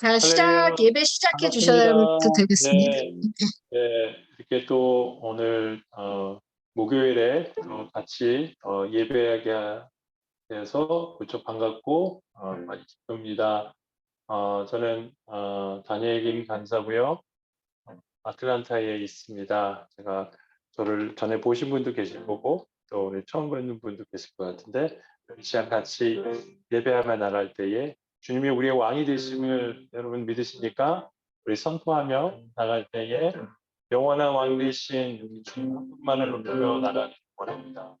자, 할렐루야. 예배 시작해 반갑습니다. 주셔도 되겠습니다. 네. 네. 이렇게 또 오늘 목요일에 같이 예배하게 돼서 무척 반갑고 많이 기쁩니다. 저는 다니엘 김 간사고요. 아틀란타에 있습니다. 제가 저를 전에 보신 분도 계실 거고 또 오늘 처음 뵙는 분도 계실 것 같은데, 이 시간 같이 예배하며 나갈 때에 주님이 우리의 왕이 되심을 여러분 믿으십니까? 우리 선포하며 나갈 때에 영원한 왕 되신 우리 주님 한 분만을 높여 나가기 원합니다.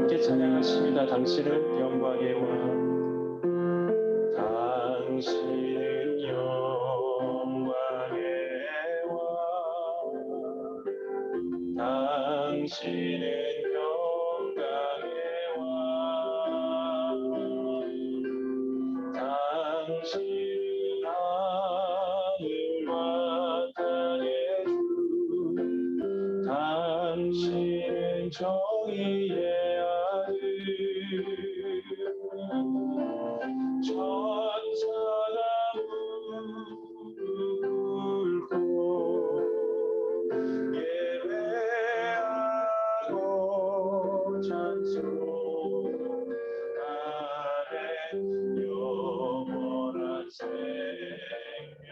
함께 찬양하십니다. 당신은 영광의 왕, 당신은 영광의 왕, 당신은 영광의 왕, 당신은 하늘과 땅의 주, 당신은 정의의 아들, 천사가 무릎 꿇고 예배하고 찬송하네. 영원한 생명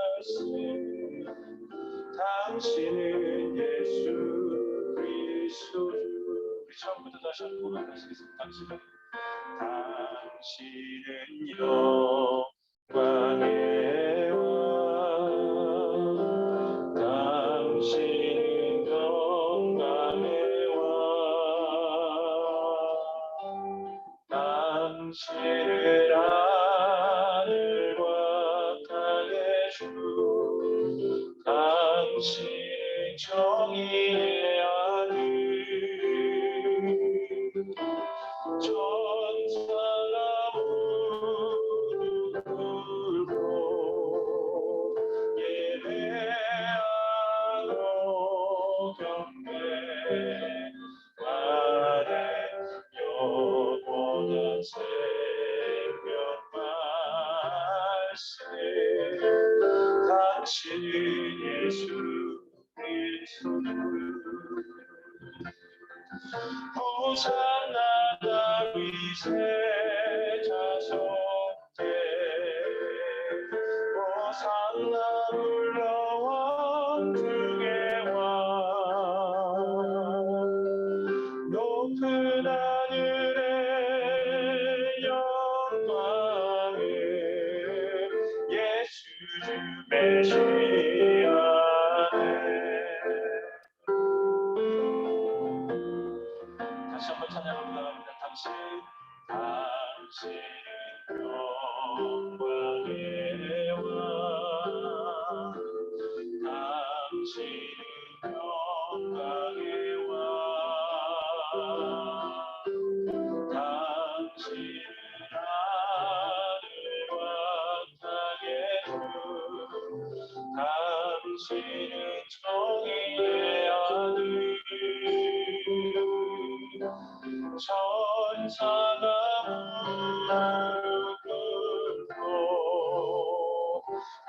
말씀, 당신은 예수 그리스도. 우리 처음부터 다시 한번 고백하시겠습니다. 당신은 영광의 왕, 당신은 영광의 왕, 당신은 하늘과 땅의 주, 당신은 정의의 아들, 천사가 무릎 꿇고 예배하고 경배하네. 영원한 생명 말씀, 당신은 예수 그리스도. 호산나 다윗의 자손께, 호산나 불러와 주의 왕, 높은 하늘의 영광을 예수 주 메시아네. 다시 한번 찬양합니다. 당신은 영광의 왕, 당신은 영광의 왕, 당신은 하늘과 땅의 주, 당신은 정의의 아들, 천사가 무릎 꿇고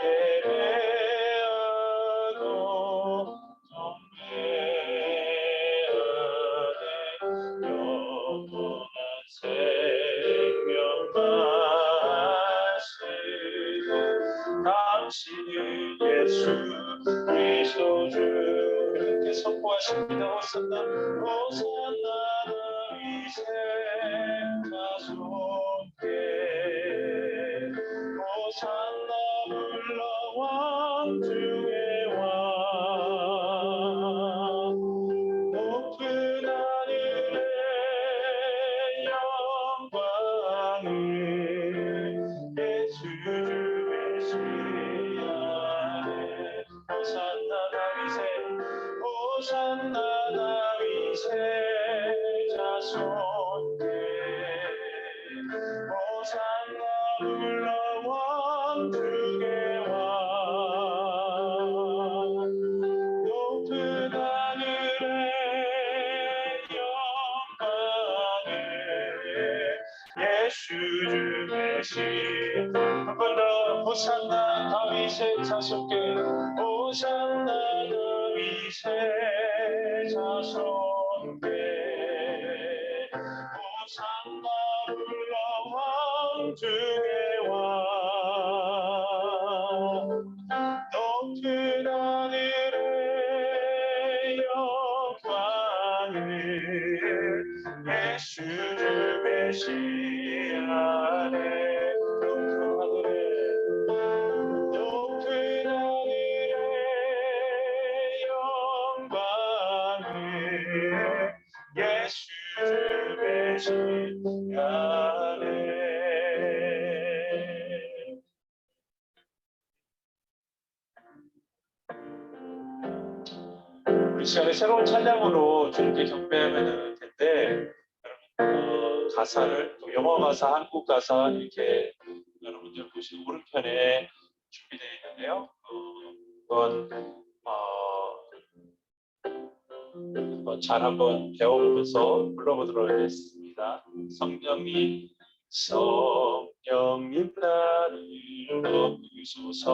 예배하고 경배하네. 영원한 생명 말씀, 당신은 예수 그리스도 주. 이렇게 선포하십니다. 호산나, 호산나 다윗의 자손께, 호산나 불러와 주의 왕, 높은 하늘의 영광을 예수 주 메시아네. 호산나 다윗의, 호산나 다윗의 자손께, 호산나 불러와 주의 왕, 한 번 더 호산나 다윗의 자손께 호산나 다윗의 자손께 호산나 불러 왕중의 왕 높은 하늘의 영광을 예수 주 메시아네 높은 하늘의 영광을 예수 주 메시아네 우리 시간에 새로운 찬양으로 주님께 경배하면 될 텐데 여러분 가사를 또 영어 가사, 한국 가사 이렇게 여러분들 보시는 오른편에 준비되어 있는데요. 한번 잘 한번 배워보면서 불러보도록 하겠습니다. 성령님 나를 덮으소서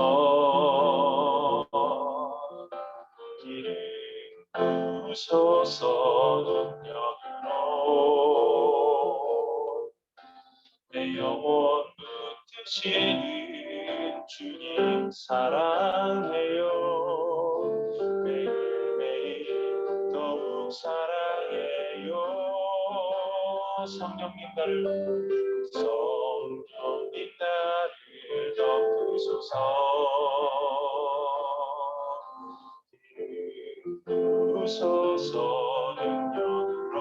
길을 부소서 능력으로 내 영혼 붙드시는 주님 사랑해요 매일매일 더욱 사랑해요 성령님 나를 덮으소서 부소서 능력으로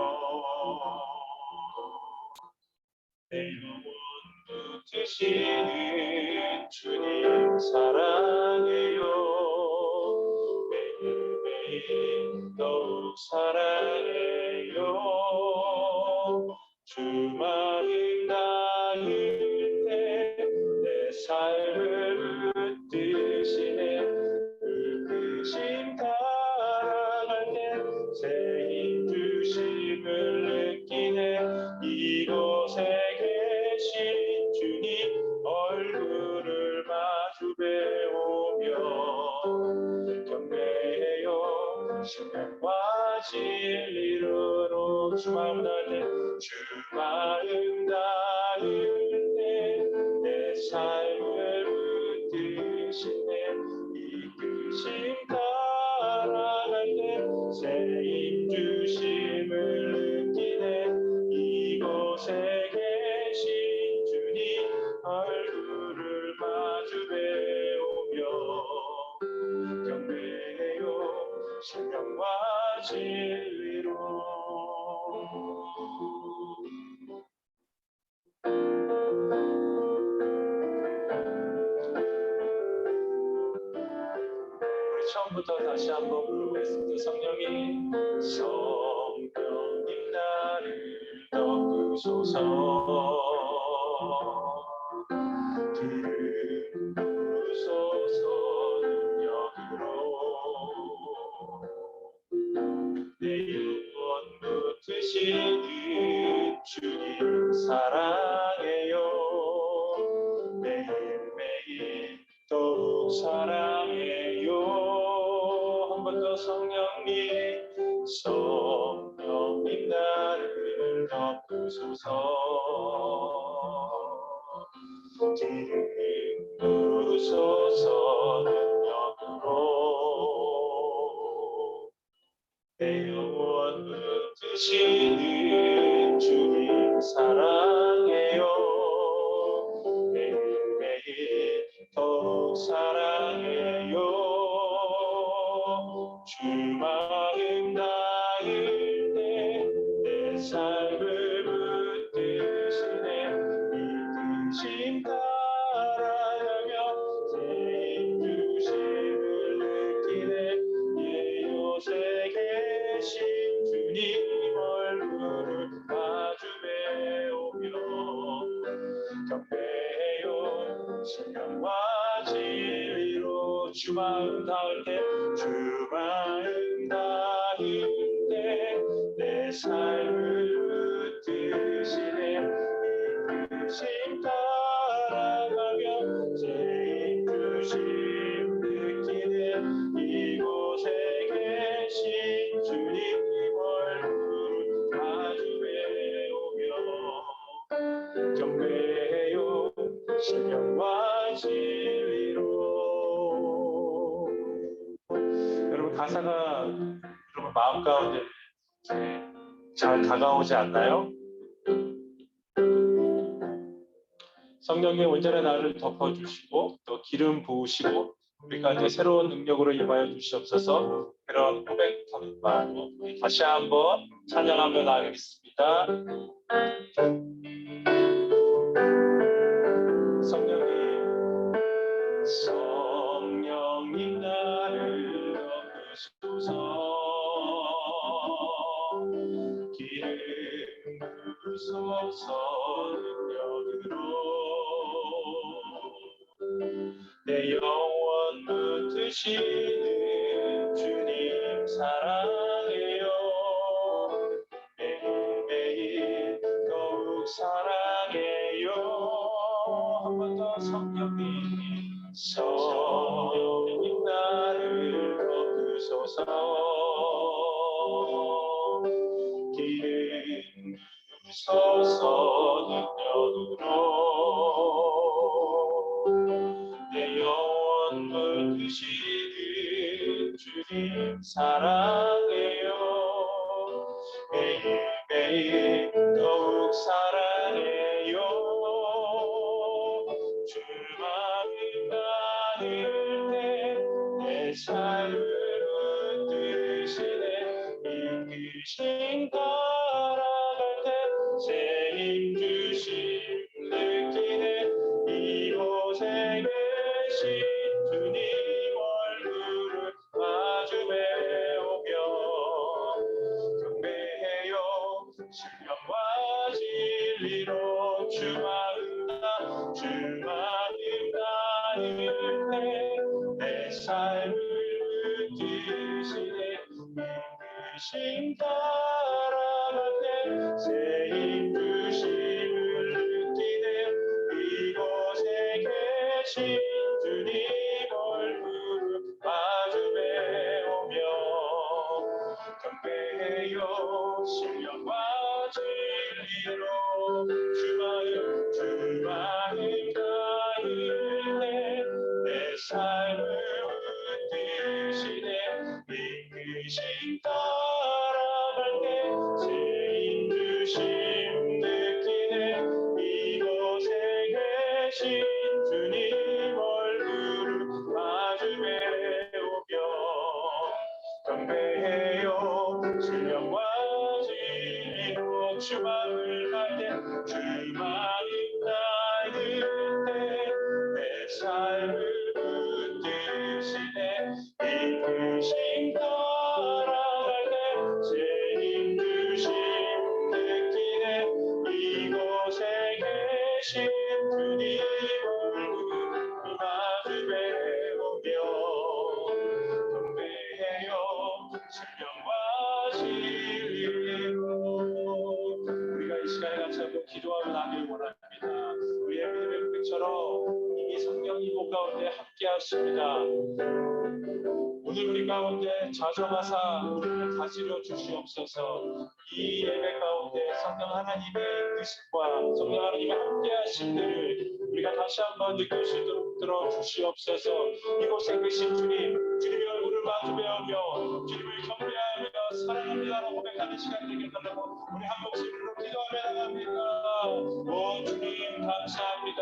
내 영혼 붙드시는 주님 사랑해요 매일매일 더욱 사랑해요 주 마음 닿을 때 내 삶을 붙드시네 이끄심 따라갈 때 새 힘 주심을 느끼네 이곳에 계신 주님 얼굴을 마주 배우며 경배해요 신명과 진리로 주 마음 닿을 때 주 마음 닿을 때 내 삶을 붙드시네 이끄심 따라갈 때 새 힘 주심을 느끼네 이곳에 계신 주님 얼굴을 마주 배우며 경배해요 신명과 진리로 우리 처음부터 다시 한번 부르겠습니다. 성령님 나를 덮으소서 길을 부소서 능력으로 내 영혼 붙드시는 주님 사랑해요 매일매일 더욱 사랑해요 한 번 더 성령님 나를 덮으소서 길을 부소서 능력으로 내 영혼 붙드시는 주님 사랑해요 매일매일 더욱 사랑해요 주 마음 닿을 때 내 삶을 붙드시네 이끄심 따라가며 새 힘 주심을 느끼네 이곳에 계신 주님 얼굴을 마주 배우며 경배해요 신령과 진리로 주 마음 닿을 때 주 마음 닿을 때 내 삶을 붙드시네 이끄심 따라 가사가 여러분 마음 가운데 잘 다가오지 않나요? 성령이 온전히 나를 덮어주시고 또 기름 부으시고 우리가 이제 새로운 능력으로 임하여 주시옵소서. 그런 고백하는 마음으로 우리 다시 한번 찬양하며 나가겠습니다. 성령님 나를 덮으소서. 기름 부으소서. 내 영혼 붙드시는 주님 사랑해요. 매일매일 더욱 사랑해요. 한 번 더 성령님 나를 덮으소서. 기름 부으소서. 능력으로 내 영혼 붙드시는 주님 사랑해요. 매일매일 더욱 사랑해요. 주 마음 가릴 때 내 삶을 붙드시네. 이끄신 따라갈 때 새 힘 주심 느끼네. 이곳에 계신 주님 얼굴을 마주해 오며 경배해요. 신령과 진리로 주 마음 다릴 때 내 삶을 붙드시네. 이끄심 따라갈 때 새 힘 주심을 느끼네. 이곳에 계신 주님 얼굴을 마주해 오며 경배해요. 신령과 진리로 주 마음 다릴 때 내 삶을 붙드시네. 이끄심 따라갈 때 새 힘 주심 느끼네. 이곳에 계신 주님 얼굴을 마주해 오며 경배해요. 신령과 진리로 주 마음을 다할 때 주 마음 다할 때 내 삶을 붙드시네. 이끄심 따라갈 때 새 힘 주심 느끼네. 이곳에 계신 주님 얼굴 마주해 오며 경배해요. 신령과 진리로 우리가 이 시간에 감사하고 기도하며 나길 원합니다. 우리의 믿음의 고백처럼 이미 성령이 목 가운데 함께 하십니다. 오늘 우리 가운데 자정하사 우리를 다스려 주시옵소서. 이 예배 가운데 성령 하나님의 뜻과 성령 하나님의 함께 하심들을 우리가 다시 한번 느낄 수 있도록 들어주시옵소서. 이곳에 계신 주님의 얼굴을 마주배우며 주님을 경배하며 사랑합니다라고 고백하는 시간 되게 달라고 우리 한 목소리로 기도하며 나갑니다. 오 주님 감사합니다.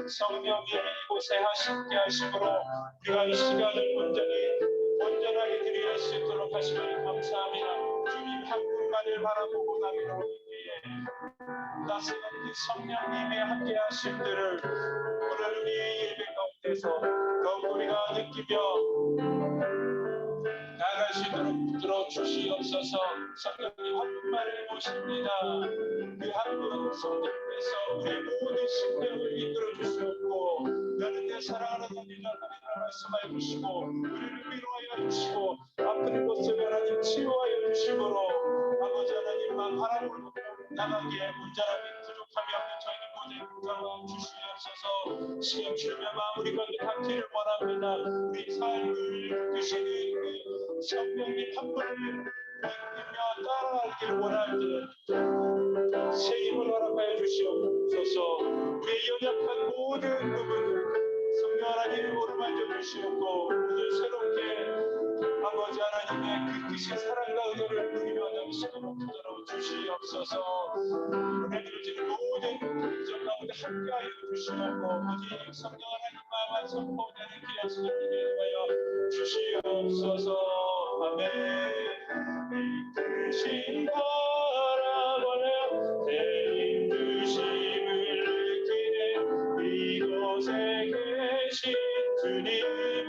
성령이 이곳에 함께 하심으로 우리가 이 시간을 온전하게 드릴 수 있도록 하시면 감사합니다. 주님 한 분만을 바라보고 나기로 있기에 따스한 그 성령님의 함께 하심들을 오늘 우리의 예배 가운데서 더욱 우리가 느끼며 나아갈 수 있도록 들어주시옵소서. 성령님 한 분만을 모십니다. 그 한 분 성령께서 우리의 모든 심령을 이끌어 주시옵고 나는 내 사랑하는 하나님이라 말씀하여 주시고 우리를 위로하여 주시고 아픈 곳을 하나님 치유하여 주시므로 아버지 하나님만 바라보고 나가기에 온전하게 부족함이 없는 저희는 모든 붙잡아 주시옵소서. 시험 주며 마무리 관계 닿기를 원합니다. 우리 삶을 이끄시는 그 성령님 한 분을 믿으며 따라가길 원할 때 새 힘을 허락하여 주시옵소서. 우리의 연약한 모든 부분을 성령 하나님이 오르만져 주시옵고 오늘 새롭게 아버지 아버지 하나님의 그 크신 사랑과 은혜를 누리며 넘치도록 붙들어 주시옵소서. 은혜를 주는 모든 점 가운데 함께하여 주시옵고 오직 성령 하나님만 선포되는 귀한 시간 되게 하여 주시옵소서. 아멘. 크신 바라보며 내 힘주심을 느끼네 이곳에 계신 주님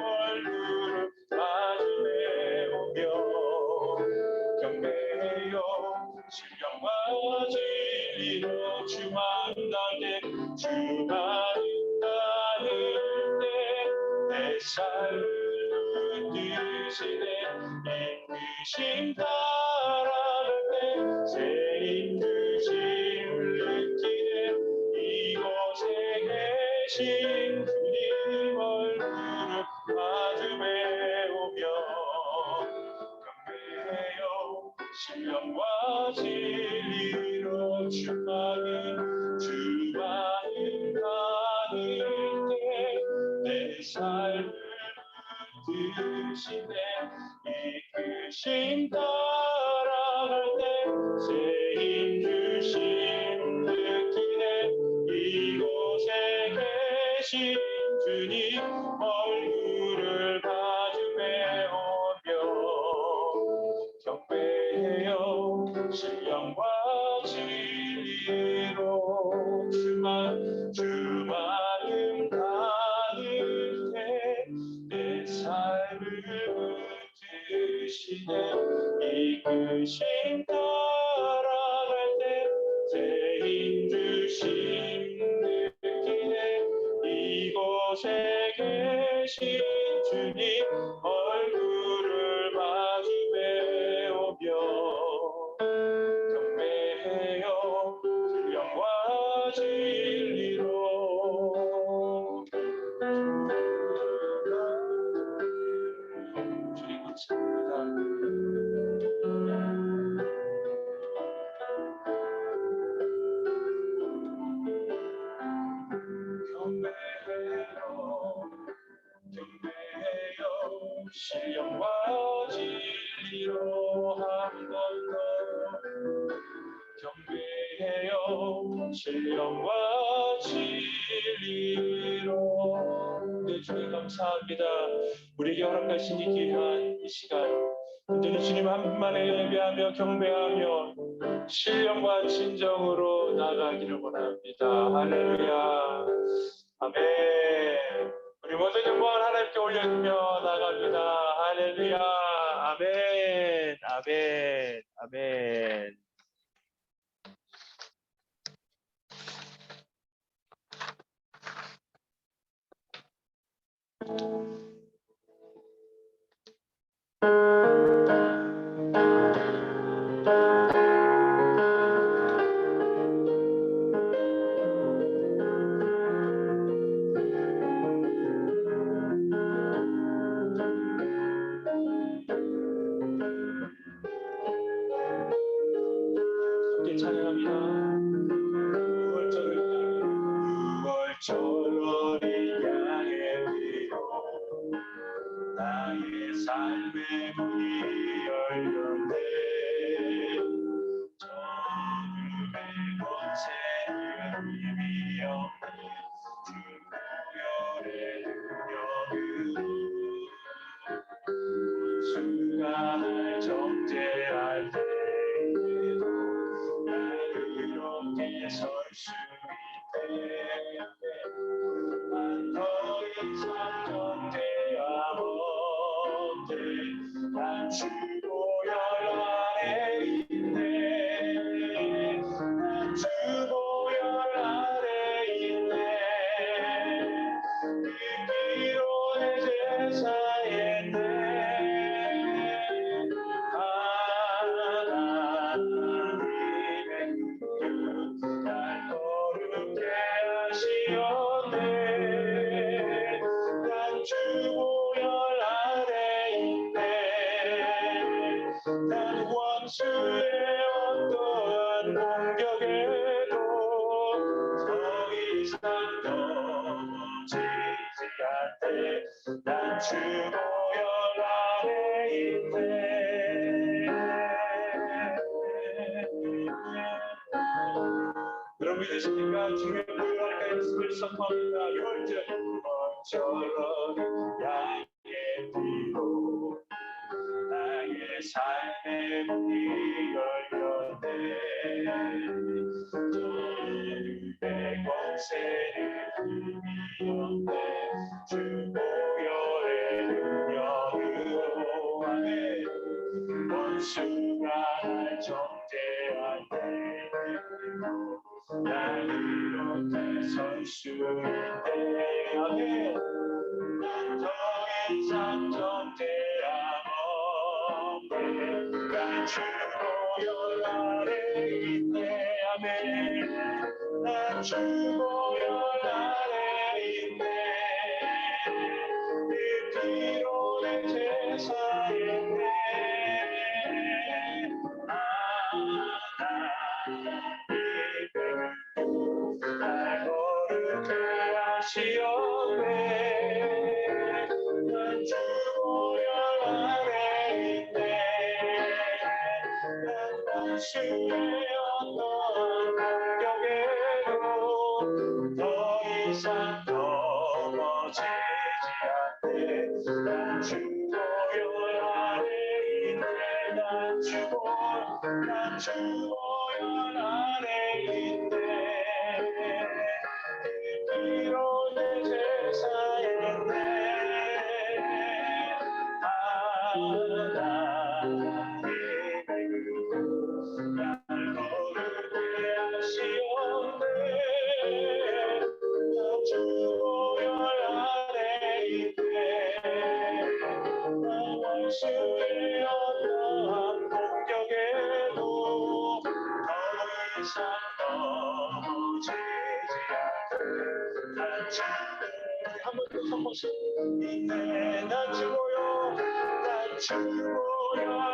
얼굴을 마주해 오며 경배해요 신령과 진리로 주 만날 때 주 만나는 때 내 삶을 붙드시네 이끄심 따라갈 때 새 인주심을 느끼네 이곳에 계신 주님 얼굴을 마주해 오며 경배해요 신령과 진리로 충만은 주만을 가는 때 내 삶을 붙드시네 이끄심 따라갈 때 새 힘주심 느끼네 이곳에 계신 주님 얼굴을 마주해 오며 경배해요 신령과 진리로 주마음 가는 때 내 삶을 붙드시네 이끄심 따라갈 때 새 힘주심 느끼네 이곳에 계신 주님 얼굴을 마주해 오며 경배해요 영과 진리로 주님 감사합니다. 경배해요 신령과 진리로 한 번 더 경배해요 신령과 진리로 네 주님 감사합니다. 우리에게 허락하신 이 귀한 이 시간 온전히 주님 한 분만에 예배하며 경배하며 신령과 진정으로 나가기를 원합니다. 할렐루야 아멘. 우리 모든 영광을 하나님께 올려주며 나갑니다. 할렐루야 아멘 아멘 아멘. 함께 찬양합니다. 6월절을 향해 비로 나의 삶의 문이 열렸네 저주의 권세는 힘이 없는 주 보혈의 능력으로 수가 날 정죄할 때에도 나를 이롭게 설 수 있네 난 더 이상 정죄와 못해 난 주 보혈 아래 있네 난 주 보혈 아래 있네 그 피로 내 죄 사했네 하나님의 날 거룩게 하시었네 난 주 보혈 아래 있네 선포합니다. 6월절 처럼 양의 피로 나의 삶의 문이 열렸네. 저들의 권세를 힘이 없네. 주 보혈의 능력으로 하네. 원수가 날 정죄할 때 날 이렇게 설 수 있네. 아멘. 더 이상 정죄함 없네. 난 주 보혈 아래 있네. 아멘. 난 주 보혈 아래 있네. 그 피로 내 제사했네. 날 거룩해 하시었네. 난 주 보혈 아래 있네. 난 원수의 어떠한 공격에도 더 이상 넘어지지 않네. 난 주 보혈 아래 있네. 난 주 보혈 아래 있네. 피로 내 제사했네. 날 거룩해 하시었네. 난 주 보혈 아래 있네. 난 원수의 어떠한 공격에도 더 이상 넘어지지 않네. 난 주 한 번 더 선포시 있네. 난 주 보혈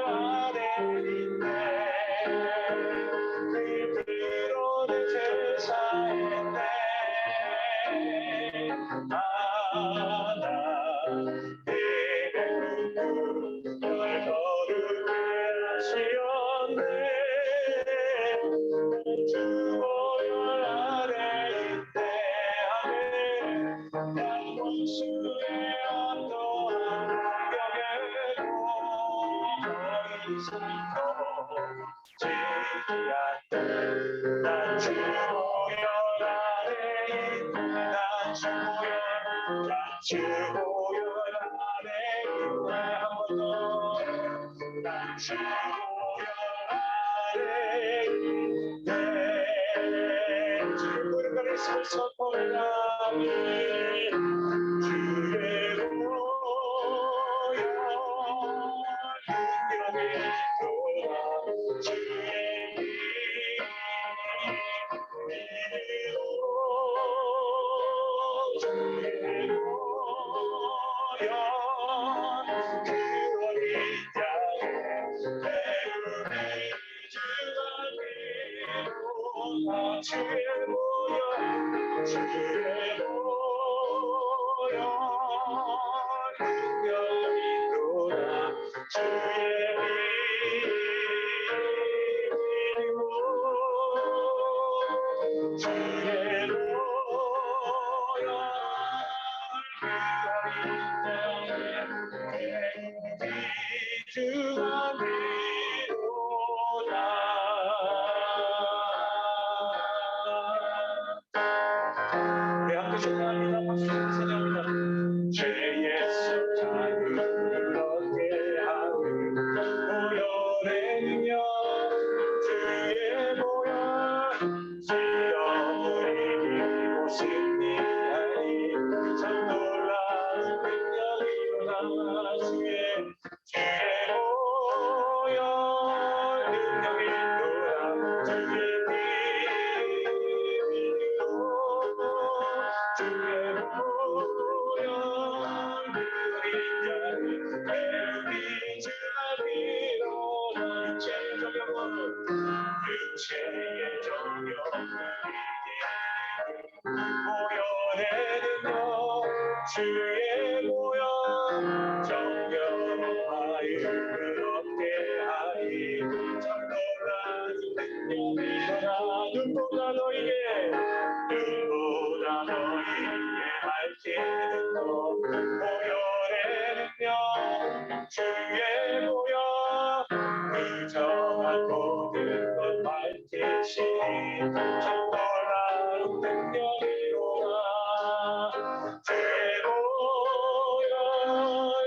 아래 있네. 그 피로 내 제사했네. 널 거룩해 하시었네. 주 보혈 아래 있네. 아멘. 난 원수의 어떠한 공격에도 더 이상 넘어지지 않네. 난 주 보혈 아래 있네. 난 주 보혈 아래 있네. 한 번 더. 난 주 보혈 아래 있네. 주의 무릎을 선포합니다. 주의 보혈 능력이 돌아 주의 믿음으로 주의 보혈 그러니 향해 배움이 주가 주의 보혈 능력이 돌아 주의 믿음으로 주의 보혈 주가 믿도다. 우리 함께 찬양합니다. 박수 찬양합니다. 주 예수 자유롭게 하는 보혈의 능력 주의 보혈 시험을 이기고 승리하니 참 놀라운 능력이 일어나 주의 보혈 능력이 돌아 주의 믿음으로 주의 보혈 배움이 주가 밀어나 육체의 정욕을 보혈의 능력 주의 보혈 정결하여 의롭게 하니 참 놀라운 능력이 일어나 눈보다 너희에게 모든 것 밝히신 참 놀라운 능력이로다. 주의 보혈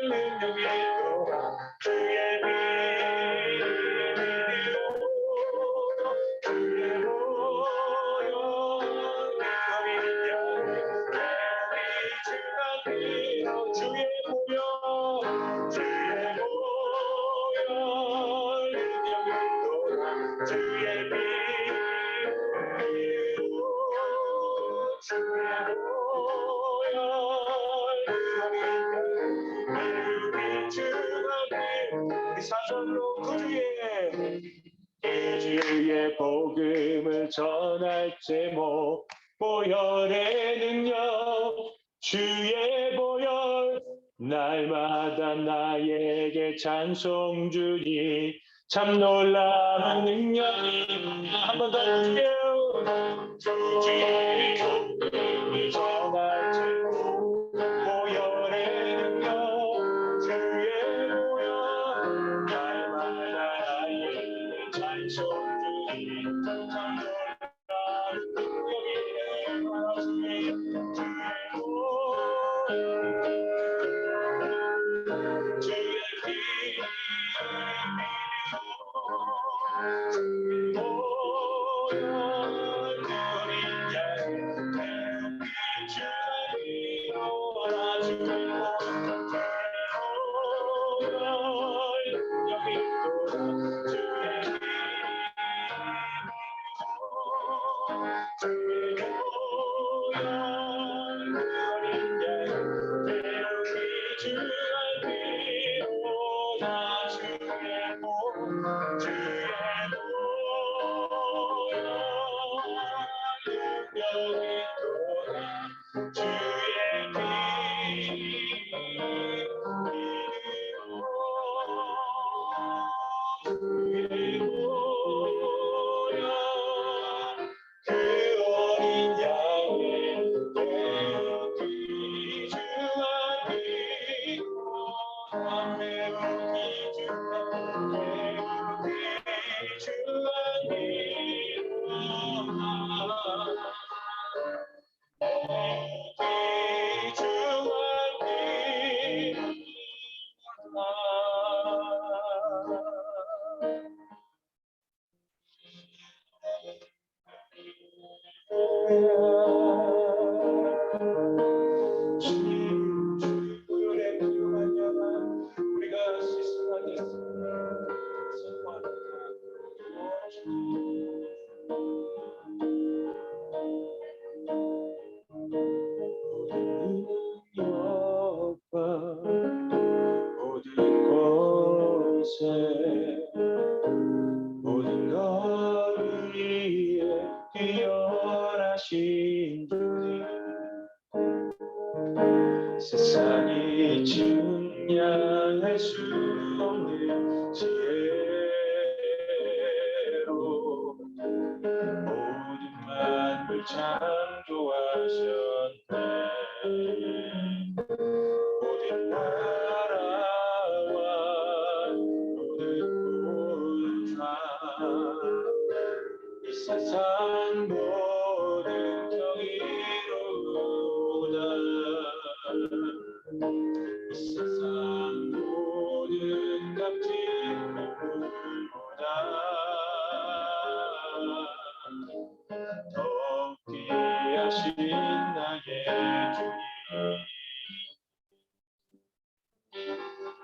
능력이로다. 주의 믿음이요 주의 보혈 능력이냐 주의 보혈 주의 보혈 능력이로다. 주의 믿음이요 주의 보혈 능력이냐 우리 사전로 구주의 복음을 전할 제목 보혈의 능력 주의 보혈 날마다 나에게 찬송 주니 참 놀라운 능력이 한 번 더 주의 복음을 전할 제목 보혈의 능력 주의 보혈 날마다 나에게 찬송 주니 참 놀라운 능력이 주의 모든 것 위에 뛰어나신 분이 세상이 증량할 수 없는 지혜로 모든 만물 창조하셨네. 모든 나라와 모든 이 세상 모든 경이로다. 이 세상 모든 값진 물보다 더 귀하신 나의 주님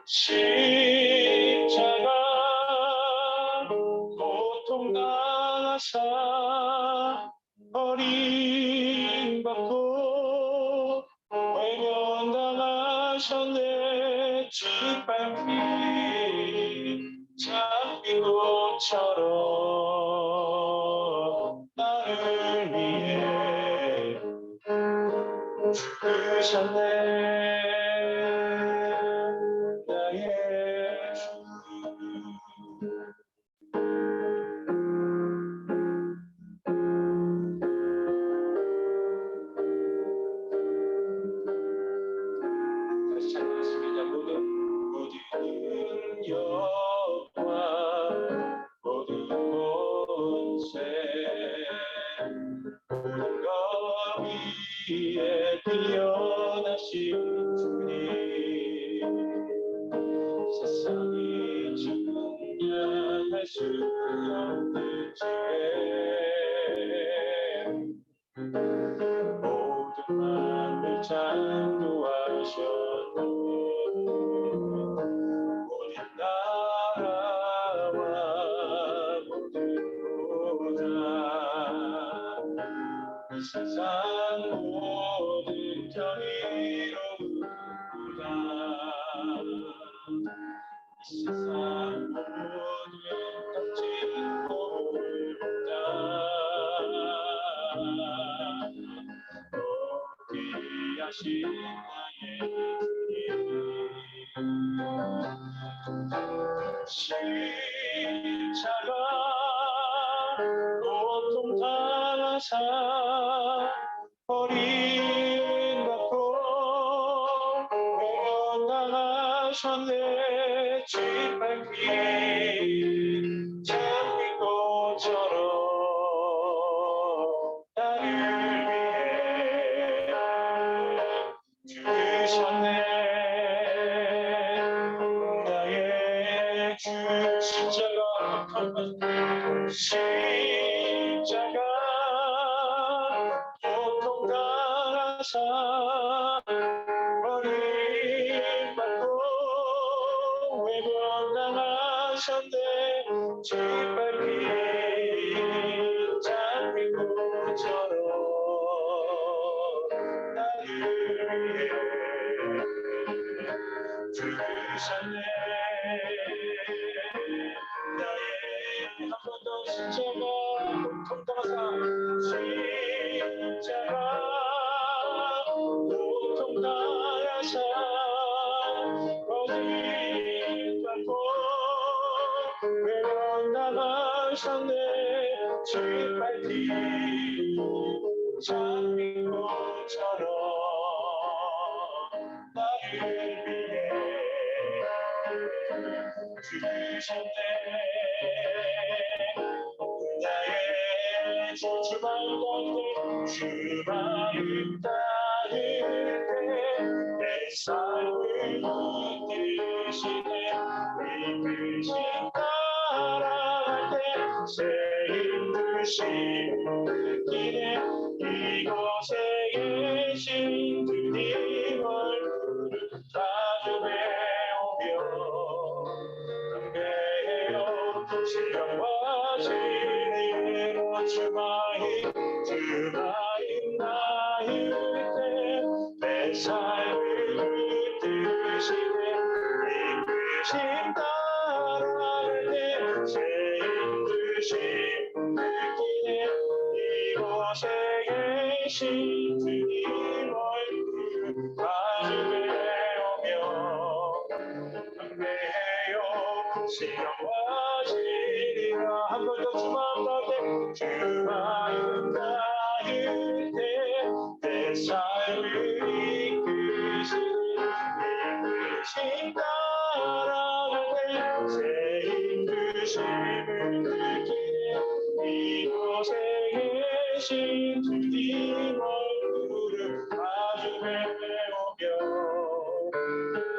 십자가 고통당하사 버림받고 외면당하셨네. 짓밟힌 장비도처럼 나를 위해 죽으셨네. 나의 주 다시 찬양하십니다. 모든 이 세상 모든 값진 귀하신 나의 십자가 고통 당하사 버림받고 외면당하셨네. 짓밟힌 장미꽃처럼 나를 위해 죽으셨네. 나의 주 십자가 고통 당하사 버림받고 외면당하셨네. 짓밟힌 장미꽃처럼 나를 위해 죽으셨네. 나의 한 번 더 십자가 고통 당하사 십자가 고통 당하사 버림받고 외면당하셨네. 짓밟힌 장미꽃처럼 나를 위해 죽으셨네. 나의 주말 따를 때내 삶을 이끄시네. 이끄신 따라갈 때 새 힘드심 느끼네. 이곳에 계신 주님 얼굴을 자주 배우며 경배해요. 신령과 진리로 주마인 나일 때 내 삶을 이끄시네. 이끄심 따라갈 때 새 힘드심 느끼네. 이곳에 계신 주님 얼굴을 자주 배우며 경배해요. 신령과 진리라 한 번 더 주만 가운데 주마인 나일 때 내 삶을 이끄시니 이끄신 따라갈 때 새 힘드심을 느끼네. 이곳에 계신 주님 얼굴을 자주 배우며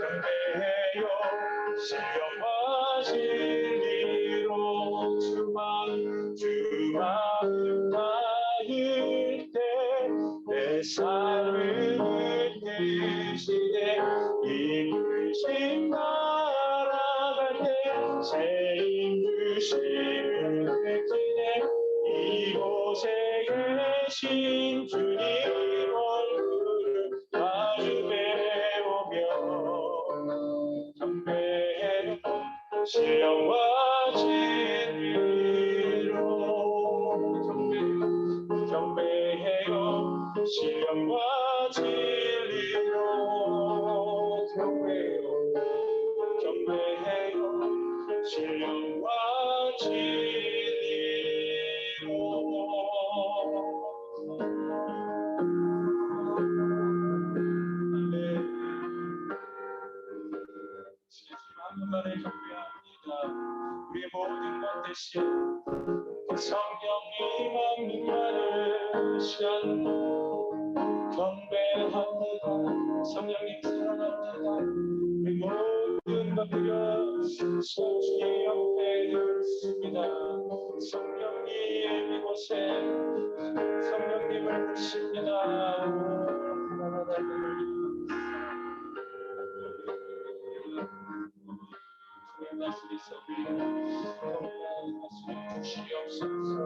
경배해요. 신령과 진리로 주만 다일 때 내 삶을 이끄시네. 이끄신 따라갈 때 새 힘드심을 느끼네. 이곳에 계신 주님 얼굴을 자주 배우며 경배해요. 신령과 진리로 경배해요. 신령과 진리로 경배해요. 신령과 진리로 하나님만을 경배합니다. 우리의 모든 것 대신 성령이 임함을 시간 경배합니다. 성령님 사랑합니다. 우리 모든 것들을 주님 옆에 있습니다. 성령님 이곳에 성령님을 부십니다. 말씀 있어요. 말씀 주시옵소서.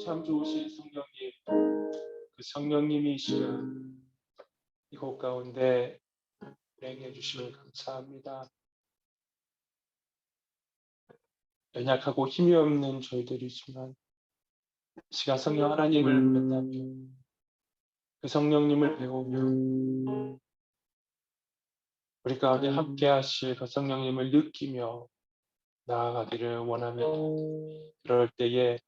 참 좋으신 성령님, 그 성령님이 이 시간 이곳 가운데 운행해 주심을 감사합니다. 연약하고 힘이 없는 저희들이지만 시간 성령 하나님을 만나며 그 성령님을 배우며 우리 가운데 함께 하실 그 성령님을 느끼며 나아가기를 원합니다. 그럴 때에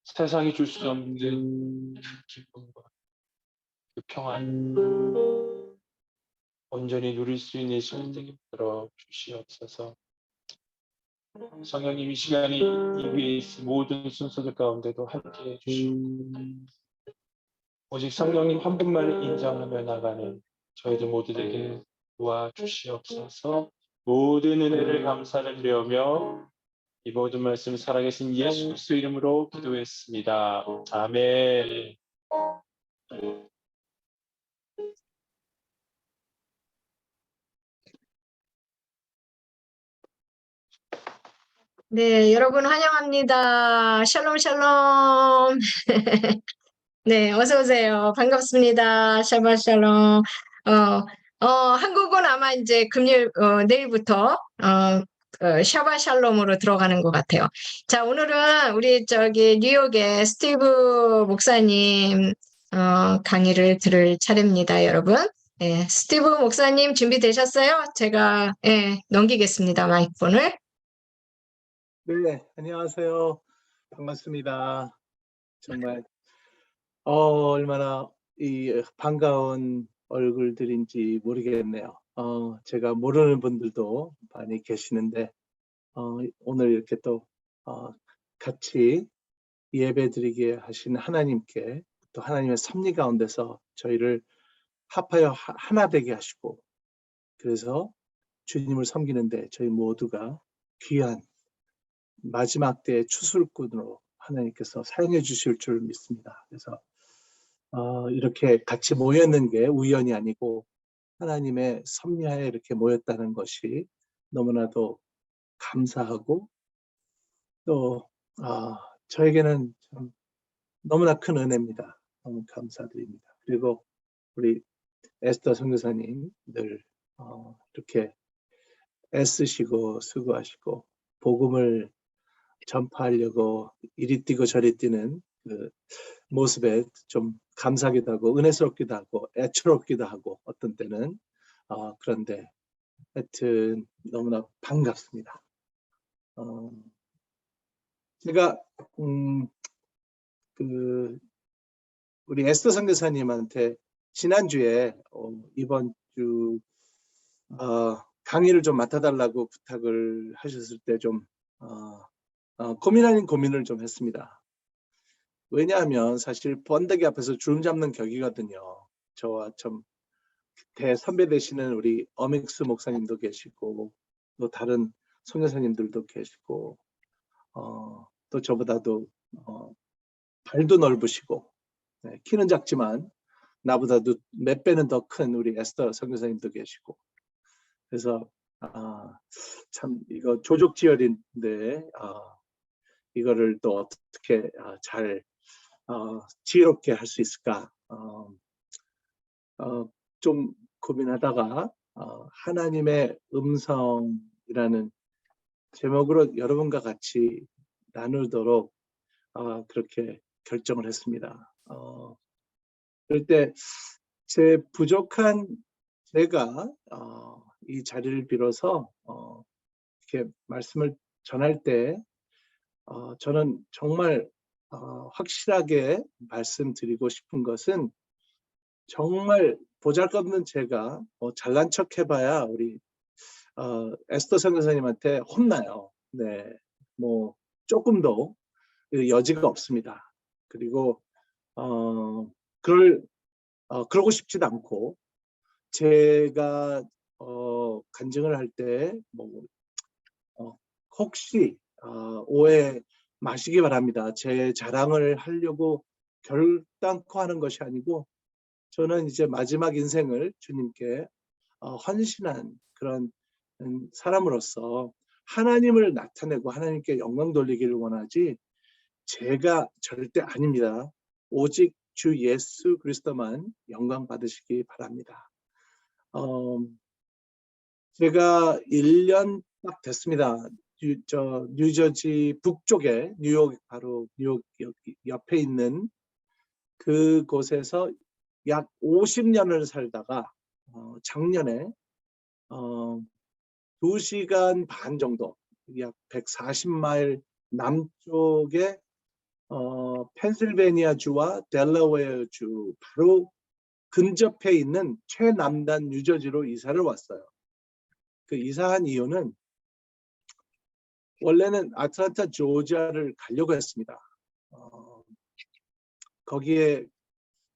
세상이 줄 수 없는 그 기쁨과 그 평안 온전히 누릴 수 있는 시간 되게 만들어 주시옵소서. 성령님 이 시간이 이 위에 있는 모든 순서들 가운데도 함께해 주시고 오직 성령님 한 분만을 인정하며 나가는 저희들 모두에게 도와주시옵소서. 모든 은혜를 감사를 드리며 이 모든 말씀 살아계신 예수 그리스도 이름으로 기도했습니다. 아멘. 네, 여러분 환영합니다. 샬롬, 샬롬. 네, 어서 오세요. 반갑습니다. 샬롬, 샬롬. 한국은 아마 이제 금요일, 내일부터, 샤바 샬롬으로 들어가는 것 같아요. 자, 오늘은 우리 뉴욕의 스티브 목사님, 강의를 들을 차례입니다, 여러분. 네, 스티브 목사님 준비되셨어요? 제가, 넘기겠습니다, 마이크폰을. 네, 안녕하세요. 반갑습니다. 정말 얼마나 반가운 얼굴들인지 모르겠네요. 제가 모르는 분들도 많이 계시는데 오늘 이렇게 또 같이 예배드리게 하신 하나님께 또 하나님의 섭리 가운데서 저희를 합하여 하나 되게 하시고 그래서 주님을 섬기는데 저희 모두가 귀한 마지막 때의 추술꾼으로 하나님께서 사용해 주실 줄 믿습니다. 그래서 이렇게 같이 모였는 게 우연이 아니고 하나님의 섭리하에 이렇게 모였다는 것이 너무나도 감사하고 또 저에게는 참 너무나 큰 은혜입니다. 너무 감사드립니다. 그리고 우리 에스더 선교사님 늘 이렇게 애쓰시고 수고하시고 복음을 전파하려고 이리 뛰고 저리 뛰는 그 모습에 좀 감사하기도 하고 은혜스럽기도 하고 애처롭기도 하고 어떤 때는 그런데 하여튼 너무나 반갑습니다. 제가 우리 에스더 선교사님한테 지난주에 이번 주 강의를 좀 맡아달라고 부탁을 하셨을 때 좀 고민 아닌 고민을 좀 했습니다. 왜냐하면 사실 번데기 앞에서 주름 잡는 격이거든요. 저와 좀 대선배 되시는 우리 어믹스 목사님도 계시고 또 다른 선교사님들도 계시고 또 저보다도 발도 넓으시고 키는 작지만 나보다도 몇 배는 더 큰 우리 에스더 선교사님도 계시고 그래서 참 이거 조족지혈인데 이거를 또 어떻게 잘 지혜롭게 할 수 있을까 좀 고민하다가 하나님의 음성이라는 제목으로 여러분과 같이 나누도록 그렇게 결정을 했습니다. 그럴 때 제 부족한 제가 이 자리를 빌어서 이렇게 말씀을 전할 때 저는 정말 확실하게 말씀드리고 싶은 것은 정말 보잘것없는 제가 잘난 척 해봐야 우리 에스더 선교사님한테 혼나요. 네, 뭐 조금도 여지가 없습니다. 그리고 그러고 싶지도 않고 제가 간증을 할 때 뭐 혹시 오해 마시기 바랍니다. 제 자랑을 하려고 결단코 하는 것이 아니고 저는 이제 마지막 인생을 주님께 헌신한 그런 사람으로서 하나님을 나타내고 하나님께 영광 돌리기를 원하지 제가 절대 아닙니다. 오직 주 예수 그리스도만 영광 받으시기 바랍니다. 제가 1년 딱 됐습니다. 뉴저지 북쪽에 뉴욕, 바로 뉴욕 옆에 있는 그곳에서 약 50년을 살다가 작년에 2시간 반 정도, 약 140마일 남쪽에 펜실베니아주와 델러웨어주 바로 근접해 있는 최남단 뉴저지로 이사를 왔어요. 그 이사한 이유는 원래는 아틀란타 조지아를 가려고 했습니다. 거기에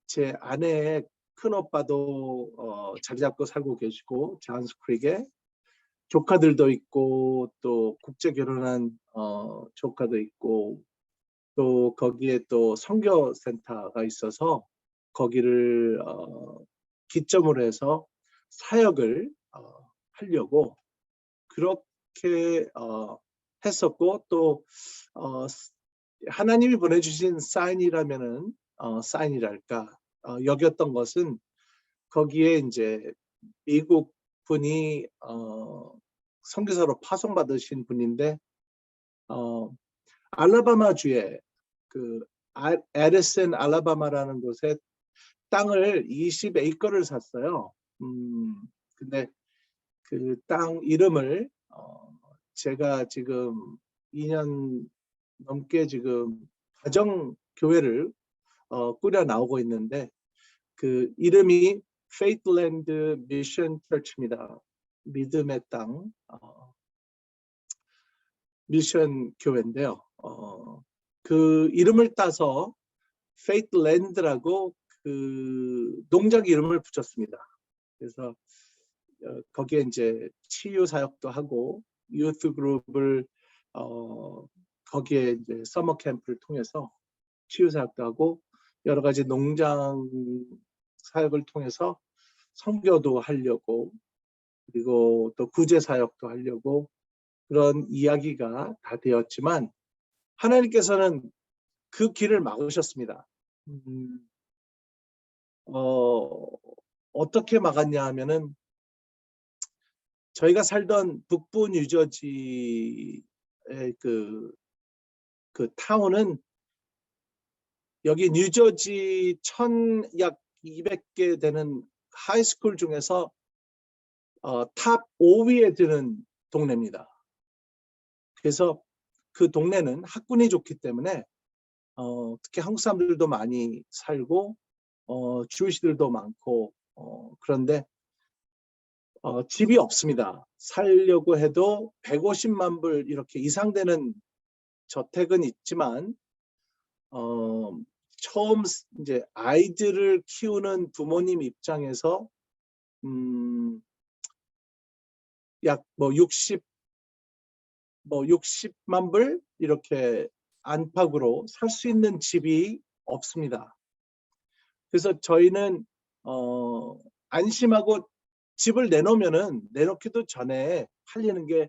제 아내의 큰오빠도 자리 잡고 살고 계시고 잔스 크릭에 조카들도 있고 또 국제 결혼한 조카도 있고 또 거기에 또 선교센터가 있어서 거기를 기점으로 해서 사역을 하려고 그렇게 했었고 또 하나님이 보내주신 사인이라면은 사인이랄까 여겼던 것은 거기에 이제 미국 분이 선교사로 파송받으신 분인데 알라바마주에 그 에디슨 알라바마라는 곳에 땅을 20에이커를 샀어요. 근데 그 땅 이름을 제가 지금 2년 넘게 지금 가정교회를 꾸려 나오고 있는데 그 이름이 Faithland Mission Church입니다. 믿음의 땅 미션 교회인데요. 그 이름을 따서 Faithland라고 그 농장 이름을 붙였습니다. 그래서 거기에 이제 치유 사역도 하고 유스 그룹을 거기에 이제 서머 캠프를 통해서 치유 사역도 하고 여러 가지 농장 사역을 통해서 선교도 하려고 그리고 또 구제 사역도 하려고 그런 이야기가 다 되었지만 하나님께서는 그 길을 막으셨습니다. 어떻게 막았냐 하면은 저희가 살던 북부 뉴저지의 그 타운은 여기 뉴저지 약 200개 되는 하이스쿨 중에서 탑 5위에 드는 동네입니다. 그래서 그 동네는 학군이 좋기 때문에 특히 한국 사람들도 많이 살고 주시들도 많고 그런데 집이 없습니다. 살려고 해도 150만 불 이렇게 이상 되는 저택은 있지만 처음 이제 아이들을 키우는 부모님 입장에서 약 60만 불 이렇게 안팎으로 살 수 있는 집이 없습니다. 그래서 저희는 안심하고 집을 내놓기도 전에 팔리는 게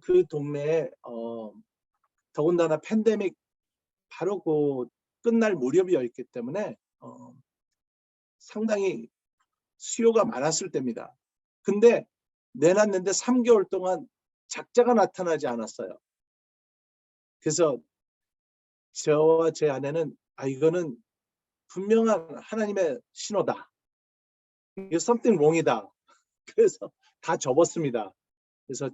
그 동네에 더군다나 팬데믹 바로 그 끝날 무렵이었기 때문에 상당히 수요가 많았을 때입니다. 근데 내놨는데 3개월 동안 작자가 나타나지 않았어요. 그래서 저와 제 아내는 이거는 분명한 하나님의 신호다. 이거 something wrong이다. 그래서 다 접었습니다. 그래서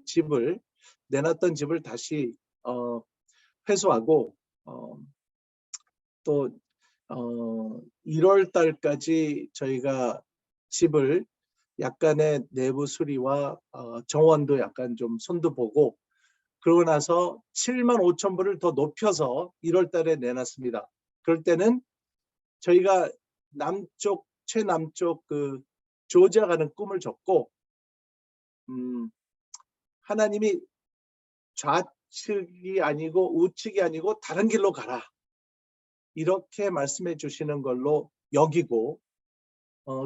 내놨던 집을 다시 회수하고 또 1월 달까지 저희가 집을 약간의 내부 수리와 정원도 약간 좀 손도 보고 그러고 나서 75,000 불을 더 높여서 1월 달에 내놨습니다. 그럴 때는 저희가 최남쪽 그 조지아 가는 꿈을 줬고 하나님이 좌측이 아니고 우측이 아니고 다른 길로 가라. 이렇게 말씀해 주시는 걸로 여기고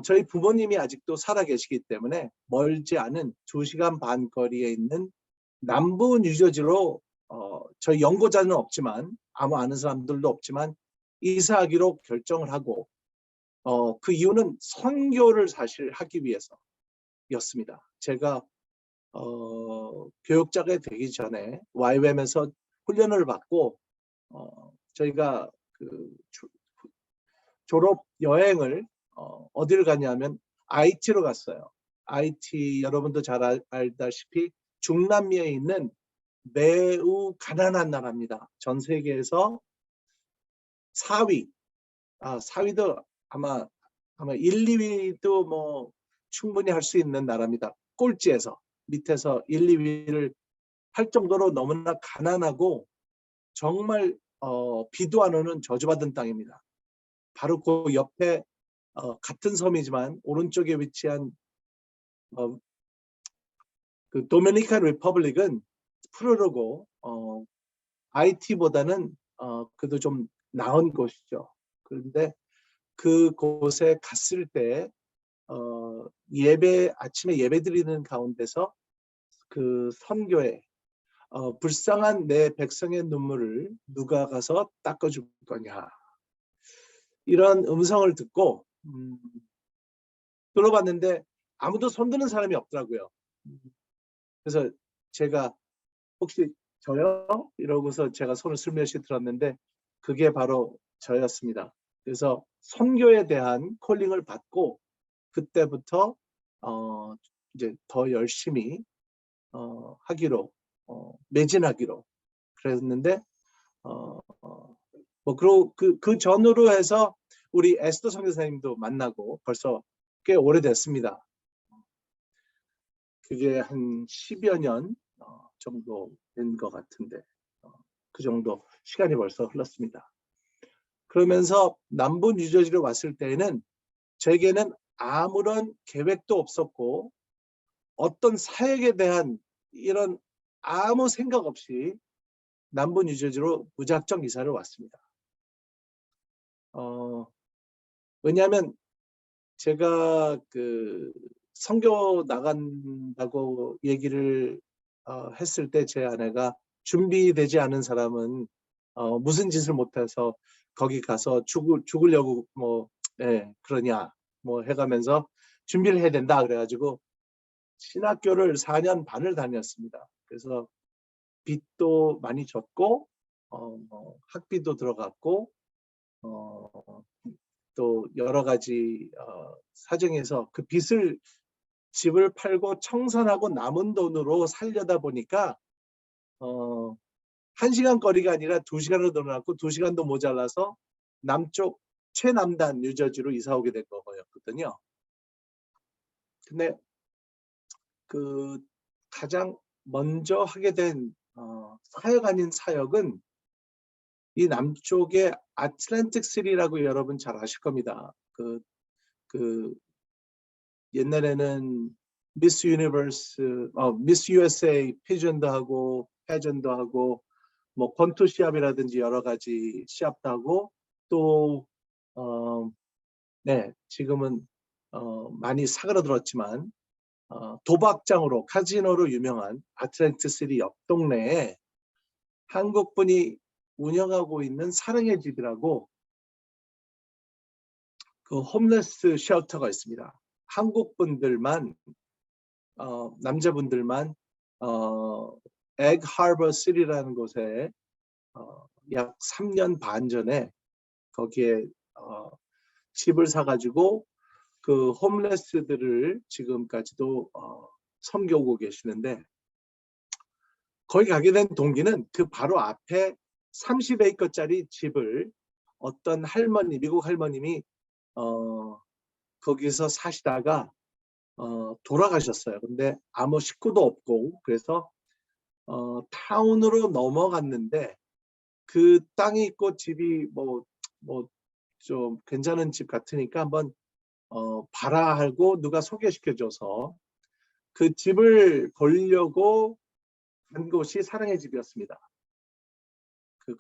저희 부모님이 아직도 살아 계시기 때문에 멀지 않은 2시간 반 거리에 있는 남부 뉴저지로 저희 연고자는 없지만 아무 아는 사람들도 없지만 이사하기로 결정을 하고 그 이유는 선교를 사실 하기 위해서였습니다. 제가 교육자가 되기 전에 YWAM에서 훈련을 받고 저희가 그 졸업 여행을 어디를 갔냐면 IT로 갔어요. IT 여러분도 잘 알다시피 중남미에 있는 매우 가난한 나라입니다. 전 세계에서 4위, 4위도 아마 1, 2위도 뭐 충분히 할 수 있는 나라입니다. 꼴찌에서 밑에서 1, 2위를 할 정도로 너무나 가난하고 정말 비도 안 오는 저주받은 땅입니다. 바로 그 옆에 같은 섬이지만 오른쪽에 위치한 그 도미니칸 리퍼블릭은 푸르르고 IT보다는 그래도 좀 나은 곳이죠. 그런데 그곳에 갔을 때 아침에 예배 드리는 가운데서 그 선교에 불쌍한 내 백성의 눈물을 누가 가서 닦아줄 거냐, 이런 음성을 듣고 들어봤는데 아무도 손드는 사람이 없더라고요. 그래서 제가 혹시 저요? 이러고서 제가 손을 슬며시 들었는데 그게 바로 저였습니다. 그래서 선교에 대한 콜링을 받고 그때부터 이제 더 열심히 하기로 매진하기로 그랬는데 뭐 그 전으로 해서 우리 에스더 선교사님도 만나고 벌써 꽤 오래됐습니다. 그게 한 10여 년 정도 된 것 같은데 그 정도 시간이 벌써 흘렀습니다. 그러면서 남부 뉴저지로 왔을 때에는 제게는 아무런 계획도 없었고 어떤 사역에 대한 이런 아무 생각 없이 남부 뉴저지로 무작정 이사를 왔습니다. 왜냐하면 제가 그 선교 나간다고 얘기를 했을 때 제 아내가 준비되지 않은 사람은 무슨 짓을 못해서 거기 가서 죽으려고 뭐 그러냐 뭐 해가면서 준비를 해야 된다 그래가지고 신학교를 4년 반을 다녔습니다. 그래서 빚도 많이 졌고 학비도 들어갔고 또 여러 가지 사정에서 그 빚을 집을 팔고 청산하고 남은 돈으로 살려다 보니까 1시간 거리가 아니라 2시간으로 늘어났고 2시간도 모자라서 남쪽 최남단 뉴저지로 이사 오게 된 거였거든요. 근데 그 가장 먼저 하게 된 사역 아닌 사역은 이 남쪽의 아틀랜틱 시리라고 여러분 잘 아실 겁니다. 그 옛날에는 미스 유니버스, 미스 USA 피전도 하고 패전도 하고 뭐 권투 시합이라든지 여러 가지 시합도 하고 또 지금은 많이 사그라들었지만 도박장으로 카지노로 유명한 아틀랜틱 시리 옆 동네에 한국분이 운영하고 있는 사랑의 집이라고 그 홈레스 쉘터가 있습니다. 한국분들만 남자분들만 эг 하버 시리라는 곳에 약 3년 반 전에 거기에 집을 사가지고 그 홈레스들을 지금까지도 섬겨오고 계시는데 거기 가게 된 동기는 그 바로 앞에 30에이커짜리 집을 어떤 할머니, 미국 할머님이 거기서 사시다가 돌아가셨어요. 근데 아무 식구도 없고 그래서 타운으로 넘어갔는데 그 땅이 있고 집이 뭐 좀 괜찮은 집 같으니까 한번 봐라 하고 누가 소개시켜줘서 그 집을 보려고 간 곳이 사랑의 집이었습니다. 그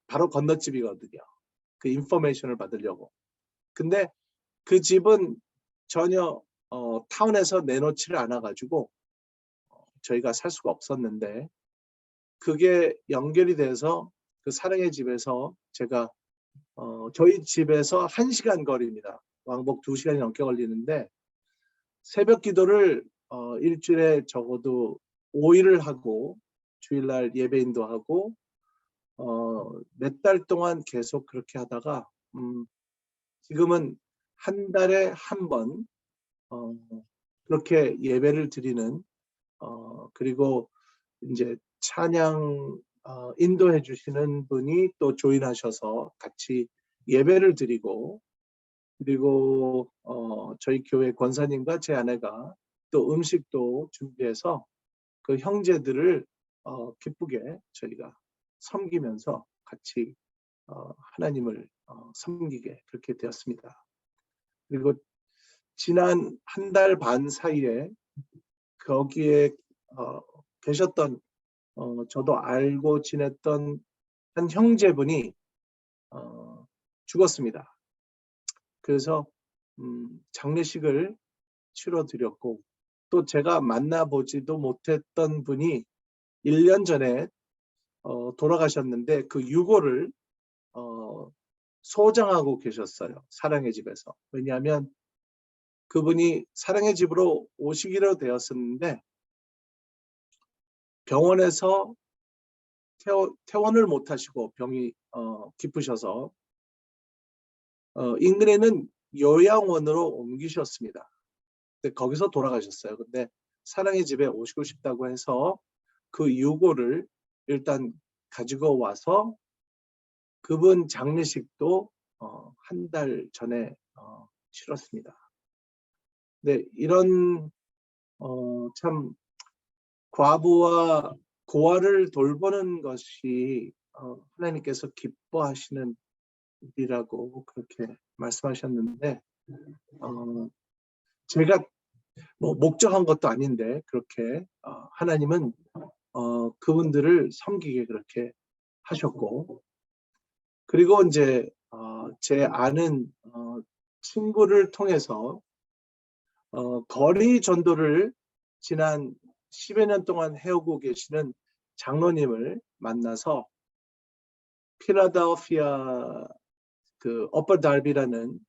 바로 건너집이거든요. 그 인포메이션을 받으려고. 근데 그 집은 전혀 타운에서 내놓지를 않아가지고 저희가 살 수가 없었는데 그게 연결이 돼서 그 사랑의 집에서 제가 저희 집에서 1시간 거리입니다. 왕복 2시간이 넘게 걸리는데 새벽 기도를 일주일에 적어도 5일을 하고 주일날 예배 인도하고 몇 달 동안 계속 그렇게 하다가 지금은 한 달에 한 번 그렇게 예배를 드리는 그리고 이제 찬양 인도해 주시는 분이 또 조인하셔서 같이 예배를 드리고 그리고 저희 교회 권사님과 제 아내가 또 음식도 준비해서 그 형제들을 기쁘게 저희가 섬기면서 같이 하나님을 섬기게 그렇게 되었습니다. 그리고 지난 한 달 반 사이에 거기에 계셨던 저도 알고 지냈던 한 형제분이 죽었습니다. 그래서 장례식을 치러드렸고 또 제가 만나보지도 못했던 분이 1년 전에 돌아가셨는데 그 유골을 소장하고 계셨어요. 사랑의 집에서. 왜냐하면 그분이 사랑의 집으로 오시기로 되었었는데 병원에서 퇴원을 못하시고 병이 깊으셔서 인근에는 요양원으로 옮기셨습니다. 근데 거기서 돌아가셨어요. 근데 사랑의 집에 오시고 싶다고 해서 그 유골을 일단 가지고 와서 그분 장례식도 한 달 전에 치렀습니다. 네, 이런 참 과부와 고아를 돌보는 것이 하나님께서 기뻐하시는 일이라고 그렇게 말씀하셨는데 제가 뭐 목적한 것도 아닌데 그렇게 하나님은 그분들을 섬기게 그렇게 하셨고 그리고 이제 제 아는 친구를 통해서 거리 전도를 지난 10여 년 동안 해오고 계시는 장로님을 만나서 필라델피아 그 어퍼 달비라는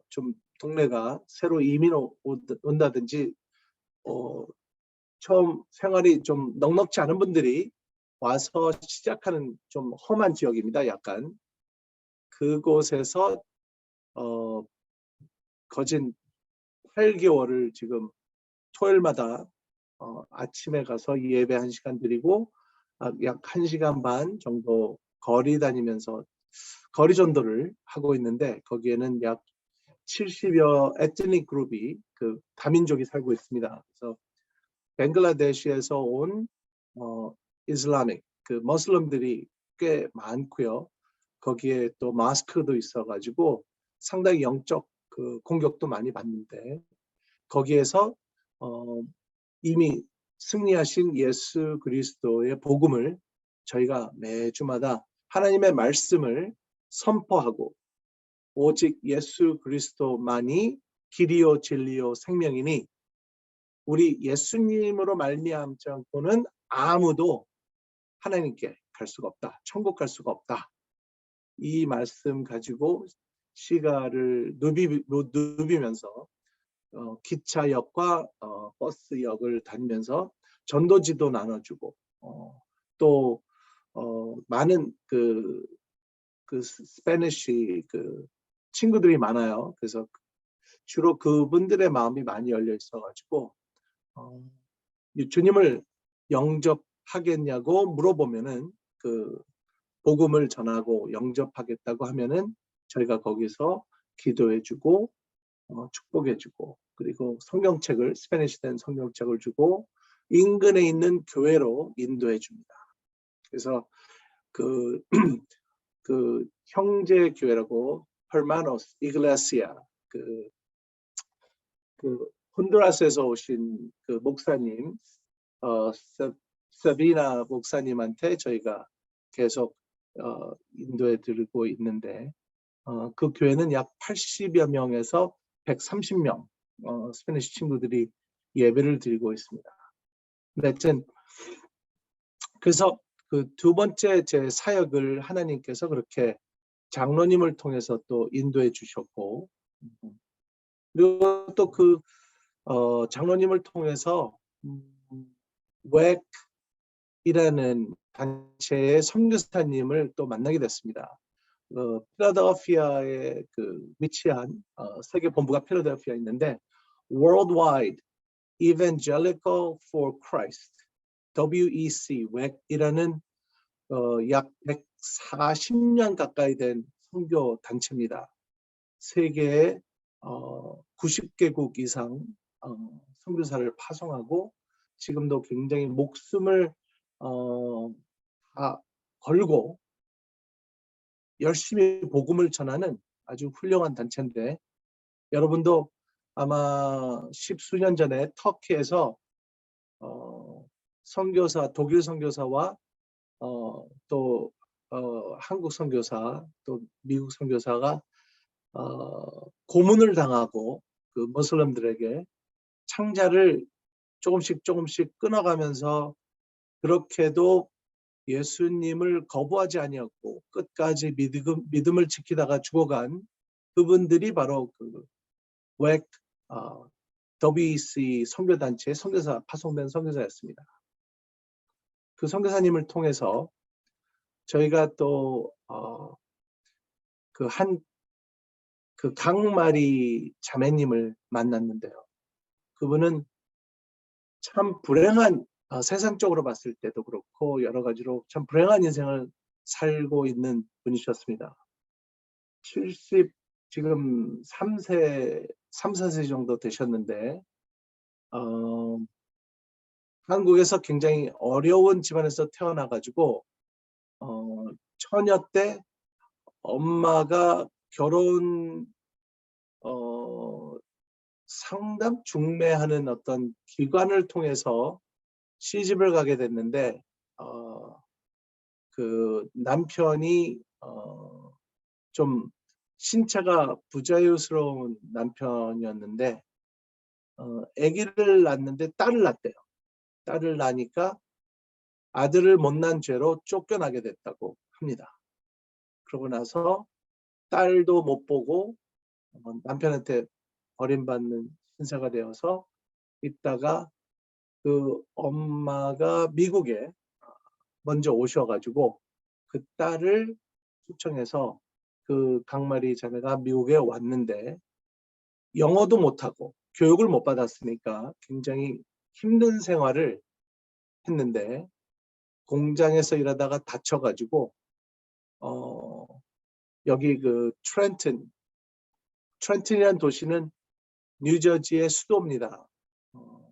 좀 동네가 새로 이민 온다든지 처음 생활이 좀 넉넉지 않은 분들이 와서 시작하는 좀 험한 지역입니다. 약간 그곳에서 거진 8개월을 지금 토요일마다 아침에 가서 예배 1시간 드리고 약 1시간 반 정도 거리 다니면서 거리 전도를 하고 있는데 거기에는 약 70여 에트닉 그룹이 그 다민족이 살고 있습니다. 그래서 벵글라데시에서 온 이슬라믹 그 머슬럼들이 꽤 많고요. 거기에 또 마스크도 있어가지고 상당히 영적 그 공격도 많이 받는데 거기에서 이미 승리하신 예수 그리스도의 복음을 저희가 매주마다 하나님의 말씀을 선포하고 오직 예수 그리스도만이 길이요 진리요 생명이니 우리 예수님으로 말미암지 않고는 아무도 하나님께 갈 수가 없다. 천국 갈 수가 없다. 이 말씀 가지고 시가를 누비면서 기차역과 버스역을 다니면서 전도지도 나눠주고 또 많은 그 스페니쉬 그 친구들이 많아요. 그래서 주로 그분들의 마음이 많이 열려 있어가지고 주님을 영접하겠냐고 물어보면은 그 복음을 전하고 영접하겠다고 하면은 저희가 거기서 기도해주고 축복해주고 그리고 성경책을 스페니시된 성경책을 주고 인근에 있는 교회로 인도해줍니다. 그래서 그 형제 교회라고 Hermanos Iglesia 그 혼두라스에서 오신 그 목사님 사비나 목사님한테 저희가 계속 인도해 드리고 있는데 그 교회는 약 80여 명에서 130명 스페니시 친구들이 예배를 드리고 있습니다. 근데 하여튼 그래서 그 두 번째 제 사역을 하나님께서 그렇게 장로님을 통해서 또 인도해 주셨고, 그리고 또 그 장로님을 통해서 웩이라는 단체의 선교사님을 또 만나게 됐습니다. 필라델피아에 그 위치한 세계 본부가 필라델피아에 있는데 Worldwide Evangelical for Christ WEC 웩이라는 약 140년 가까이 된 선교 단체입니다. 세계에 90개국 이상 선교사를 파송하고 지금도 굉장히 목숨을 다 걸고 열심히 복음을 전하는 아주 훌륭한 단체인데, 여러분도 아마 십수년 전에 터키에서 선교사, 독일 선교사와 또 한국 선교사, 또 미국 선교사가 고문을 당하고 그 모슬림들에게 창자를 조금씩 끊어가면서 그렇게도 예수님을 거부하지 아니었고 끝까지 믿음을 지키다가 죽어간 그분들이 바로 그 웩 WEC 선교단체의 선교사, 파송된 선교사였습니다. 그 선교사님을 통해서 저희가 또 그 강마리 자매님을 만났는데요. 그분은 참 불행한, 세상적으로 봤을 때도 그렇고 여러 가지로 참 불행한 인생을 살고 있는 분이셨습니다. 지금 4세 정도 되셨는데 한국에서 굉장히 어려운 집안에서 태어나가지고 처녀 때 엄마가 결혼 상담 중매하는 어떤 기관을 통해서 시집을 가게 됐는데 그 남편이 좀 신체가 부자유스러운 남편이었는데 아기를 낳는데 딸을 낳대요. 딸을 낳으니까 아들을 못난 죄로 쫓겨나게 됐다고 합니다. 그러고 나서 딸도 못 보고 남편한테 버림받는 신세가 되어서 있다가 그 엄마가 미국에 먼저 오셔가지고 그 딸을 초청해서 그 강마리 자매가 미국에 왔는데 영어도 못하고 교육을 못 받았으니까 굉장히 힘든 생활을 했는데 공장에서 일하다가 다쳐가지고 여기 그 트렌튼이라는 도시는 뉴저지의 수도입니다.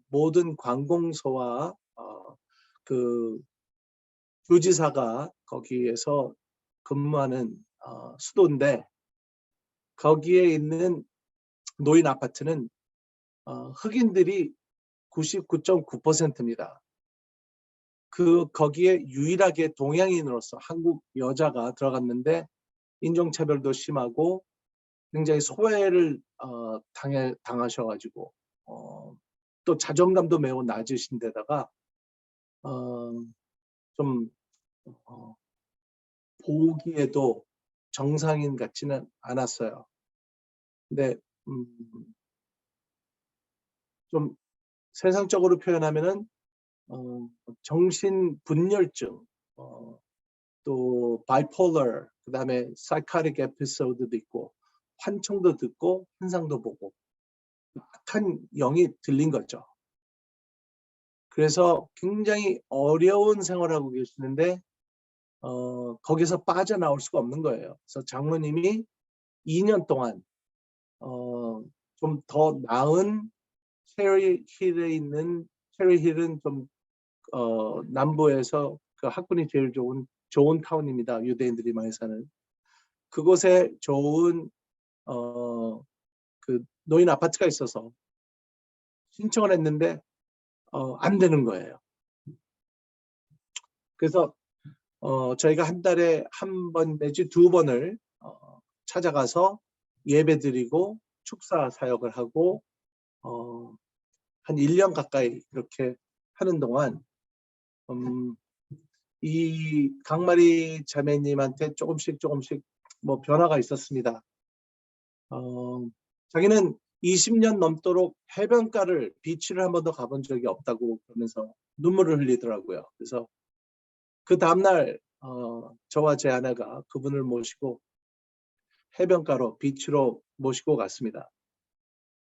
모든 관공서와 그 주지사가 거기에서 근무하는 수도인데 거기에 있는 노인 아파트는 흑인들이 99.9%입니다. 거기에 유일하게 동양인으로서 한국 여자가 들어갔는데 인종차별도 심하고 굉장히 소외를 당하셔가지고 또 자존감도 매우 낮으신 데다가 좀 보기에도 정상인 같지는 않았어요. 근데 좀 세상적으로 표현하면은 정신분열증, 또 바이폴러, 그 다음에 사이카릭 에피소드도 있고 환청도 듣고 환상도 보고 악한 영이 들린 거죠. 그래서 굉장히 어려운 생활하고 계시는데 거기서 빠져나올 수가 없는 거예요. 그래서 장로님이 2년 동안 좀 더 나은 체리힐에 있는, 체리힐은 좀 남부에서 그 학군이 제일 좋은 타운입니다. 유대인들이 많이 사는 그곳에 좋은 그 노인 아파트가 있어서 신청을 했는데 안 되는 거예요. 그래서 저희가 한 달에 한 번 내지 두 번을 찾아가서 예배드리고 축사 사역을 하고 한 1년 가까이 그렇게 하는 동안 이 강마리 자매님한테 조금씩 뭐 변화가 있었습니다. 자기는 20년 넘도록 해변가를 비치를 한 번도 가본 적이 없다고 그러면서 눈물을 흘리더라고요. 그래서 그 다음날 저와 제 아내가 그분을 모시고 해변가로 비치로 모시고 갔습니다.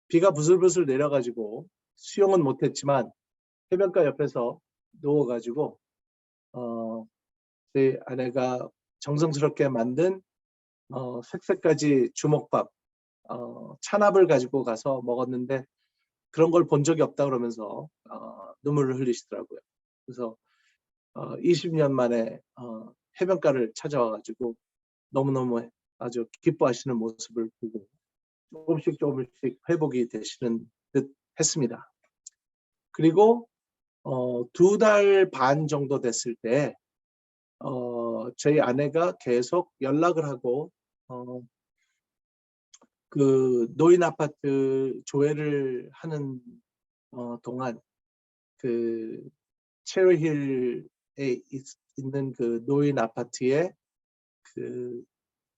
비가 부슬부슬 내려가지고 수영은 못했지만 해변가 옆에서 누워가지고 제 아내가 정성스럽게 만든 색색까지 주먹밥, 찬압을 가지고 가서 먹었는데 그런 걸 본 적이 없다 그러면서 눈물을 흘리시더라고요. 그래서 20년 만에 해변가를 찾아와가지고 너무너무 아주 기뻐하시는 모습을 보고 조금씩 회복이 되시는 듯 했습니다. 그리고 2달 반 정도 됐을 때 저희 아내가 계속 연락을 하고 그 노인 아파트 조회를 하는 동안 그 체리힐에 있는 그 노인 아파트에 그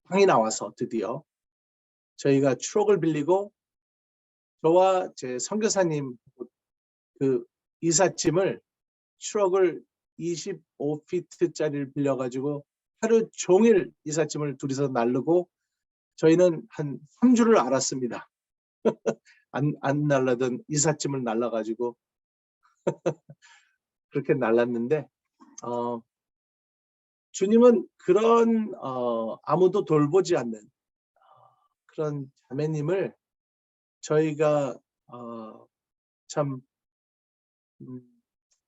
방이 나와서 드디어 저희가 추억을 빌리고 저와 제 선교사님 그 이삿짐을 추억을 25피트짜리를 빌려가지고 하루 종일 이삿짐을 둘이서 나르고 저희는 한 3주를 알았습니다. 안 날라던 이삿짐을 날라가지고 그렇게 날랐는데 주님은 그런 아무도 돌보지 않는 그런 자매님을 저희가 참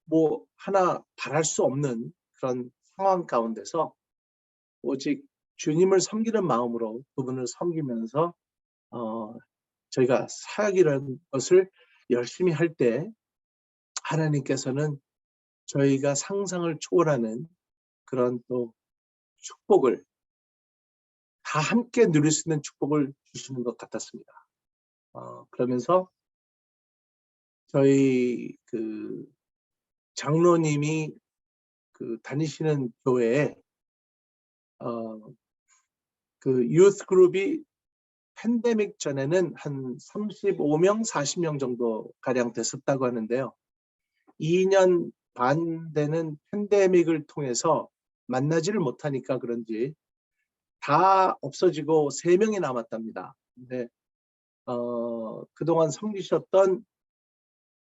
뭐 하나 바랄 수 없는 그런 상황 가운데서 오직 주님을 섬기는 마음으로 그분을 섬기면서 저희가 사역이라는 것을 열심히 할 때 하나님께서는 저희가 상상을 초월하는 그런 또 축복을 다 함께 누릴 수 있는 축복을 주시는 것 같았습니다. 그러면서 저희 그 장로님이 그 다니시는 교회에 그 유스 그룹이 팬데믹 전에는 한 35명, 40명 정도 가량 됐었다고 하는데요. 2년 반 되는 팬데믹을 통해서 만나지를 못하니까 그런지 다 없어지고 3명이 남았답니다. 근데 그동안 섬기셨던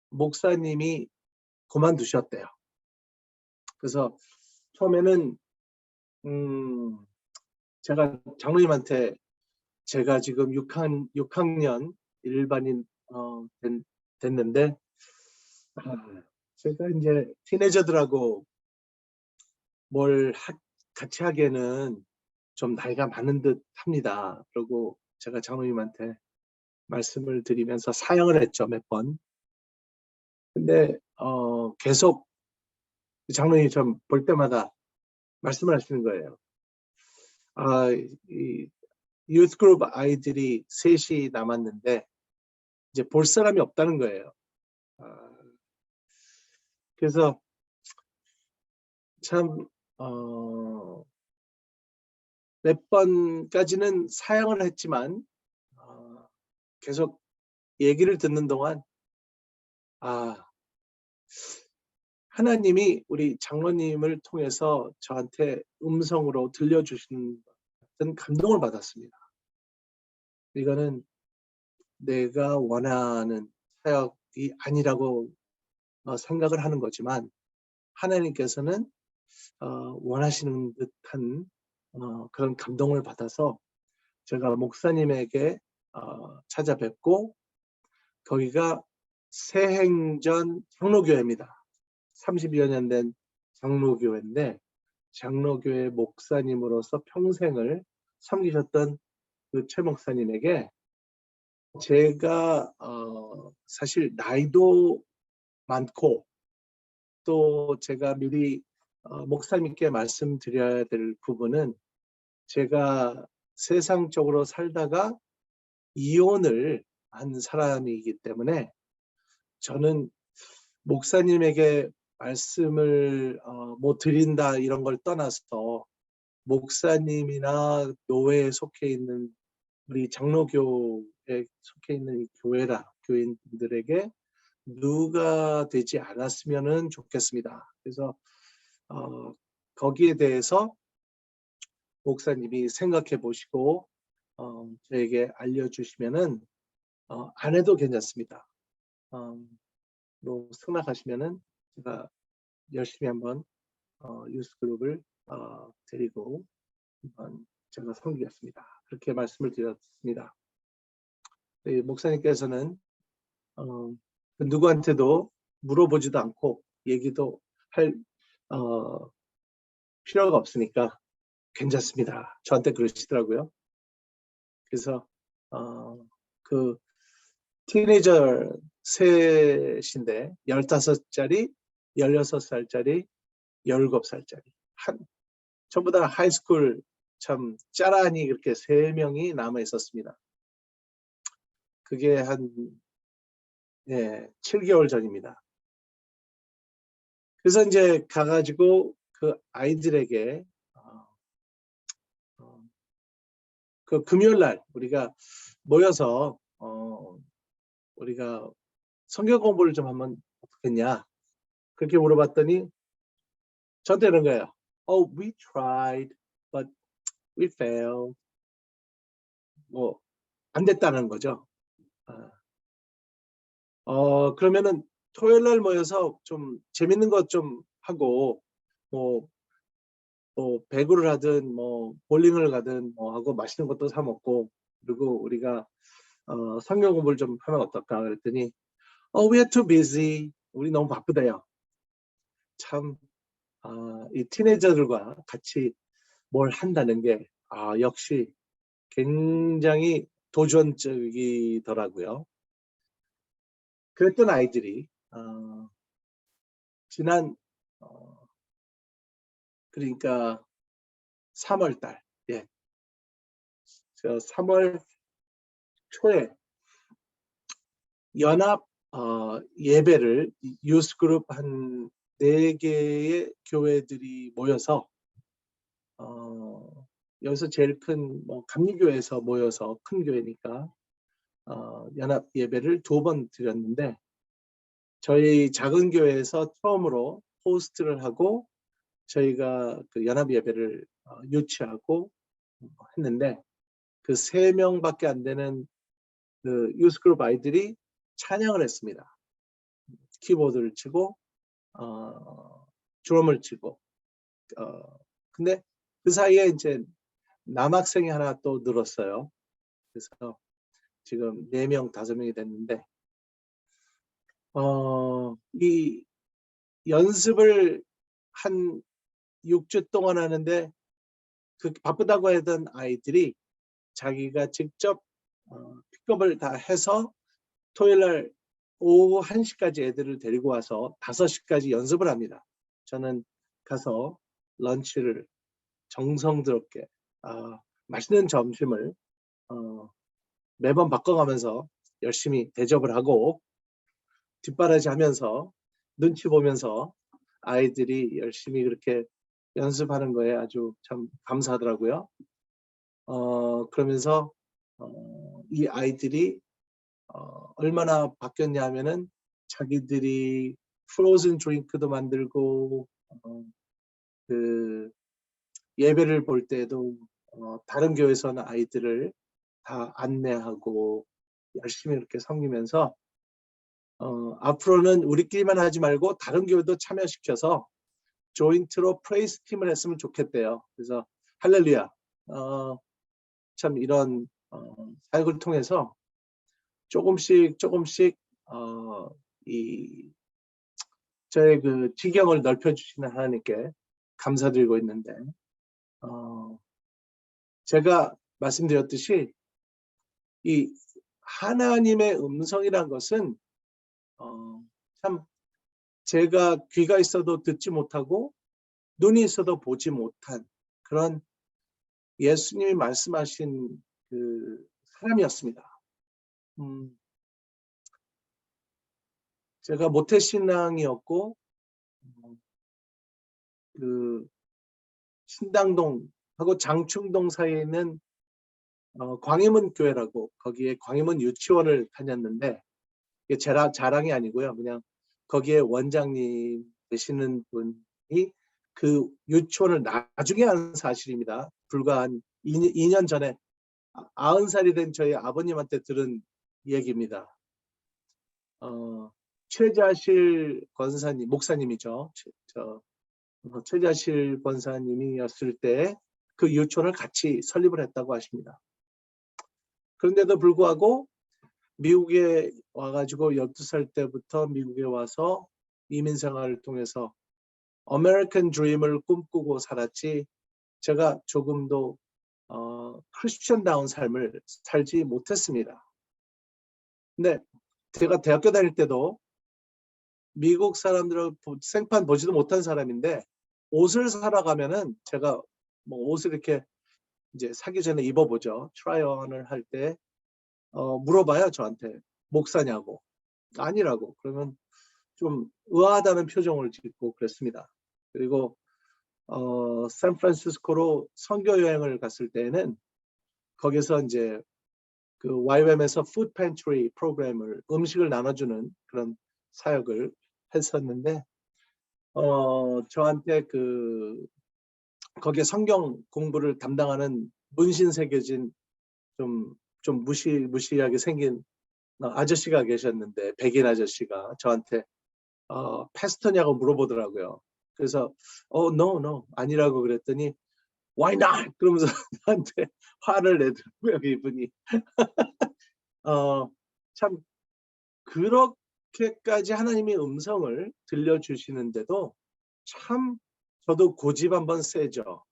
목사님이 그만두셨대요. 그래서 처음에는 제가 장로님한테 제가 지금 6학년 일반인 됐는데 제가 이제 티네저들하고 뭘 같이 하기에는 좀 나이가 많은 듯 합니다. 그리고 제가 장로님한테 말씀을 드리면서 사양을 했죠, 몇 번. 근데 계속 장로님이 좀 볼 때마다 말씀을 하시는 거예요. 이 유스그룹 아이들이 3이 남았는데 이제 볼 사람이 없다는 거예요. 그래서 참 몇 번까지는 사양을 했지만 계속 얘기를 듣는 동안 하나님이 우리 장로님을 통해서 저한테 음성으로 들려주시는 같은 감동을 받았습니다. 이거는 내가 원하는 사역이 아니라고 생각을 하는 거지만 하나님께서는 원하시는 듯한 그런 감동을 받아서 제가 목사님에게 찾아뵙고 거기가 새행전 장로교회입니다. 30여 년 된 장로교회인데 장로교회 목사님으로서 평생을 섬기셨던 그 최 목사님에게 제가 사실 나이도 많고 또 제가 미리 목사님께 말씀드려야 될 부분은 제가 세상적으로 살다가 이혼을 한 사람이기 때문에 저는 목사님에게 말씀을 못 드린다 이런 걸 떠나서 목사님이나 노회에 속해 있는 우리 장로교에 속해 있는 이 교인들에게 누가 되지 않았으면 좋겠습니다. 그래서 거기에 대해서 목사님이 생각해 보시고 저에게 알려주시면은 안 해도 괜찮습니다. 뭐 승낙하시면은 제가 열심히 한번 유스그룹을 데리고 한번 제가 섬기겠습니다. 그렇게 말씀을 드렸습니다. 목사님께서는 누구한테도 물어보지도 않고 얘기도 할 필요가 없으니까 괜찮습니다. 저한테 그러시더라고요. 그래서 그 티네이저 셋인데 15살짜리, 16살짜리, 17살짜리 전부 다 하이스쿨 참 짜란히 그렇게 3명이 남아 있었습니다. 그게 한 7개월 전입니다. 그래서 이제 가가지고 그 아이들에게 그 금요일 날 우리가 모여서 우리가 성경 공부를 좀 하면 어떻겠냐 그렇게 물어봤더니 저한테 이런 거예요. Oh, we tried, but we failed. 뭐 안 됐다는 거죠. 그러면은 토요일 날 모여서 좀 재밌는 것 좀 하고 뭐 배구를 하든 뭐 볼링을 가든 뭐 하고 맛있는 것도 사 먹고 그리고 우리가 성경 공부를 좀 하면 어떨까 그랬더니 we are too busy. 우리 너무 바쁘대요. 참 이 티네이저들과 같이 뭘 한다는 게 역시 굉장히 도전적이더라고요. 그랬던 아이들이 지난 그러니까 3월 달, 저 3월 초에 연합 예배를 유스그룹 한 4개의 교회들이 모여서 여기서 제일 큰 감리교회에서 모여서 큰 교회니까 연합 예배를 2번 드렸는데 저희 작은 교회에서 처음으로 호스트를 하고 저희가 그 연합 예배를 유치하고 했는데 그 3명밖에 안 되는 그 유스그룹 아이들이 찬양을 했습니다. 키보드를 치고 드럼을 치고 근데 그 사이에 이제 남학생이 하나 또 늘었어요. 그래서 지금 4명, 5명이 됐는데 이 연습을 한 6주 동안 하는데 그 바쁘다고 하던 아이들이 자기가 직접 픽업을 다 해서 토요일날 오후 1시까지 애들을 데리고 와서 5시까지 연습을 합니다. 저는 가서 런치를 정성스럽게 맛있는 점심을 매번 바꿔가면서 열심히 대접을 하고 뒷바라지 하면서 눈치 보면서 아이들이 열심히 그렇게 연습하는 거에 아주 참 감사하더라고요. 그러면서 이 아이들이 얼마나 바뀌었냐 하면은 자기들이 프로즌 드링크도 만들고 그 예배를 볼 때도 다른 교회에서는 아이들을 다 안내하고 열심히 이렇게 섬기면서 앞으로는 우리끼리만 하지 말고 다른 교회도 참여시켜서 조인트로 프레이스 팀을 했으면 좋겠대요. 그래서 할렐루야. 참 이런 사역을 통해서 조금씩 이 저의 그 지경을 넓혀주시는 하나님께 감사드리고 있는데 제가 말씀드렸듯이 이 하나님의 음성이란 것은 참 제가 귀가 있어도 듣지 못하고 눈이 있어도 보지 못한 그런 예수님이 말씀하신 그 사람이었습니다. 제가 모태신앙이었고 그 신당동하고 장충동 사이에 있는 광해문 교회라고, 거기에 광해문 유치원을 다녔는데, 이게 자랑이 아니고요. 그냥 거기에 원장님 되시는 분이 그 유치원을 나중에 한 사실입니다. 불과 한 2년 전에 90살이 된 저희 아버님한테 들은 얘기입니다. 최자실 권사님, 목사님이죠. 최자실 권사님이었을 때 그 유치원을 같이 설립을 했다고 하십니다. 그런데도 불구하고 미국에 와가지고 12살 때부터 미국에 와서 이민 생활을 통해서 아메리칸 드림을 꿈꾸고 살았지, 제가 조금도 크리스천다운 삶을 살지 못했습니다. 근데 제가 대학교 다닐 때도 미국 사람들을 생판 보지도 못한 사람인데, 옷을 사러 가면은 제가 뭐 옷을 이렇게 이제 사기 전에 입어보죠. 트라이언을 할 때 물어봐요, 저한테. 목사냐고. 아니라고. 그러면 좀 의아하다는 표정을 짓고 그랬습니다. 그리고 샌프란시스코로 선교 여행을 갔을 때는 거기서 이제 그 YWAM에서 푸드 팬트리 프로그램을, 음식을 나눠주는 그런 사역을 했었는데, 저한테 거기에 성경 공부를 담당하는 문신 새겨진 좀 무시하게 생긴 아저씨가 계셨는데, 백인 아저씨가 저한테 패스터냐고 물어보더라고요. 그래서 no 아니라고 그랬더니 why not 그러면서 나한테 화를 내더라고요, 이분이. 참 그렇게까지 하나님의 음성을 들려주시는데도 참 저도 고집 한번 세죠.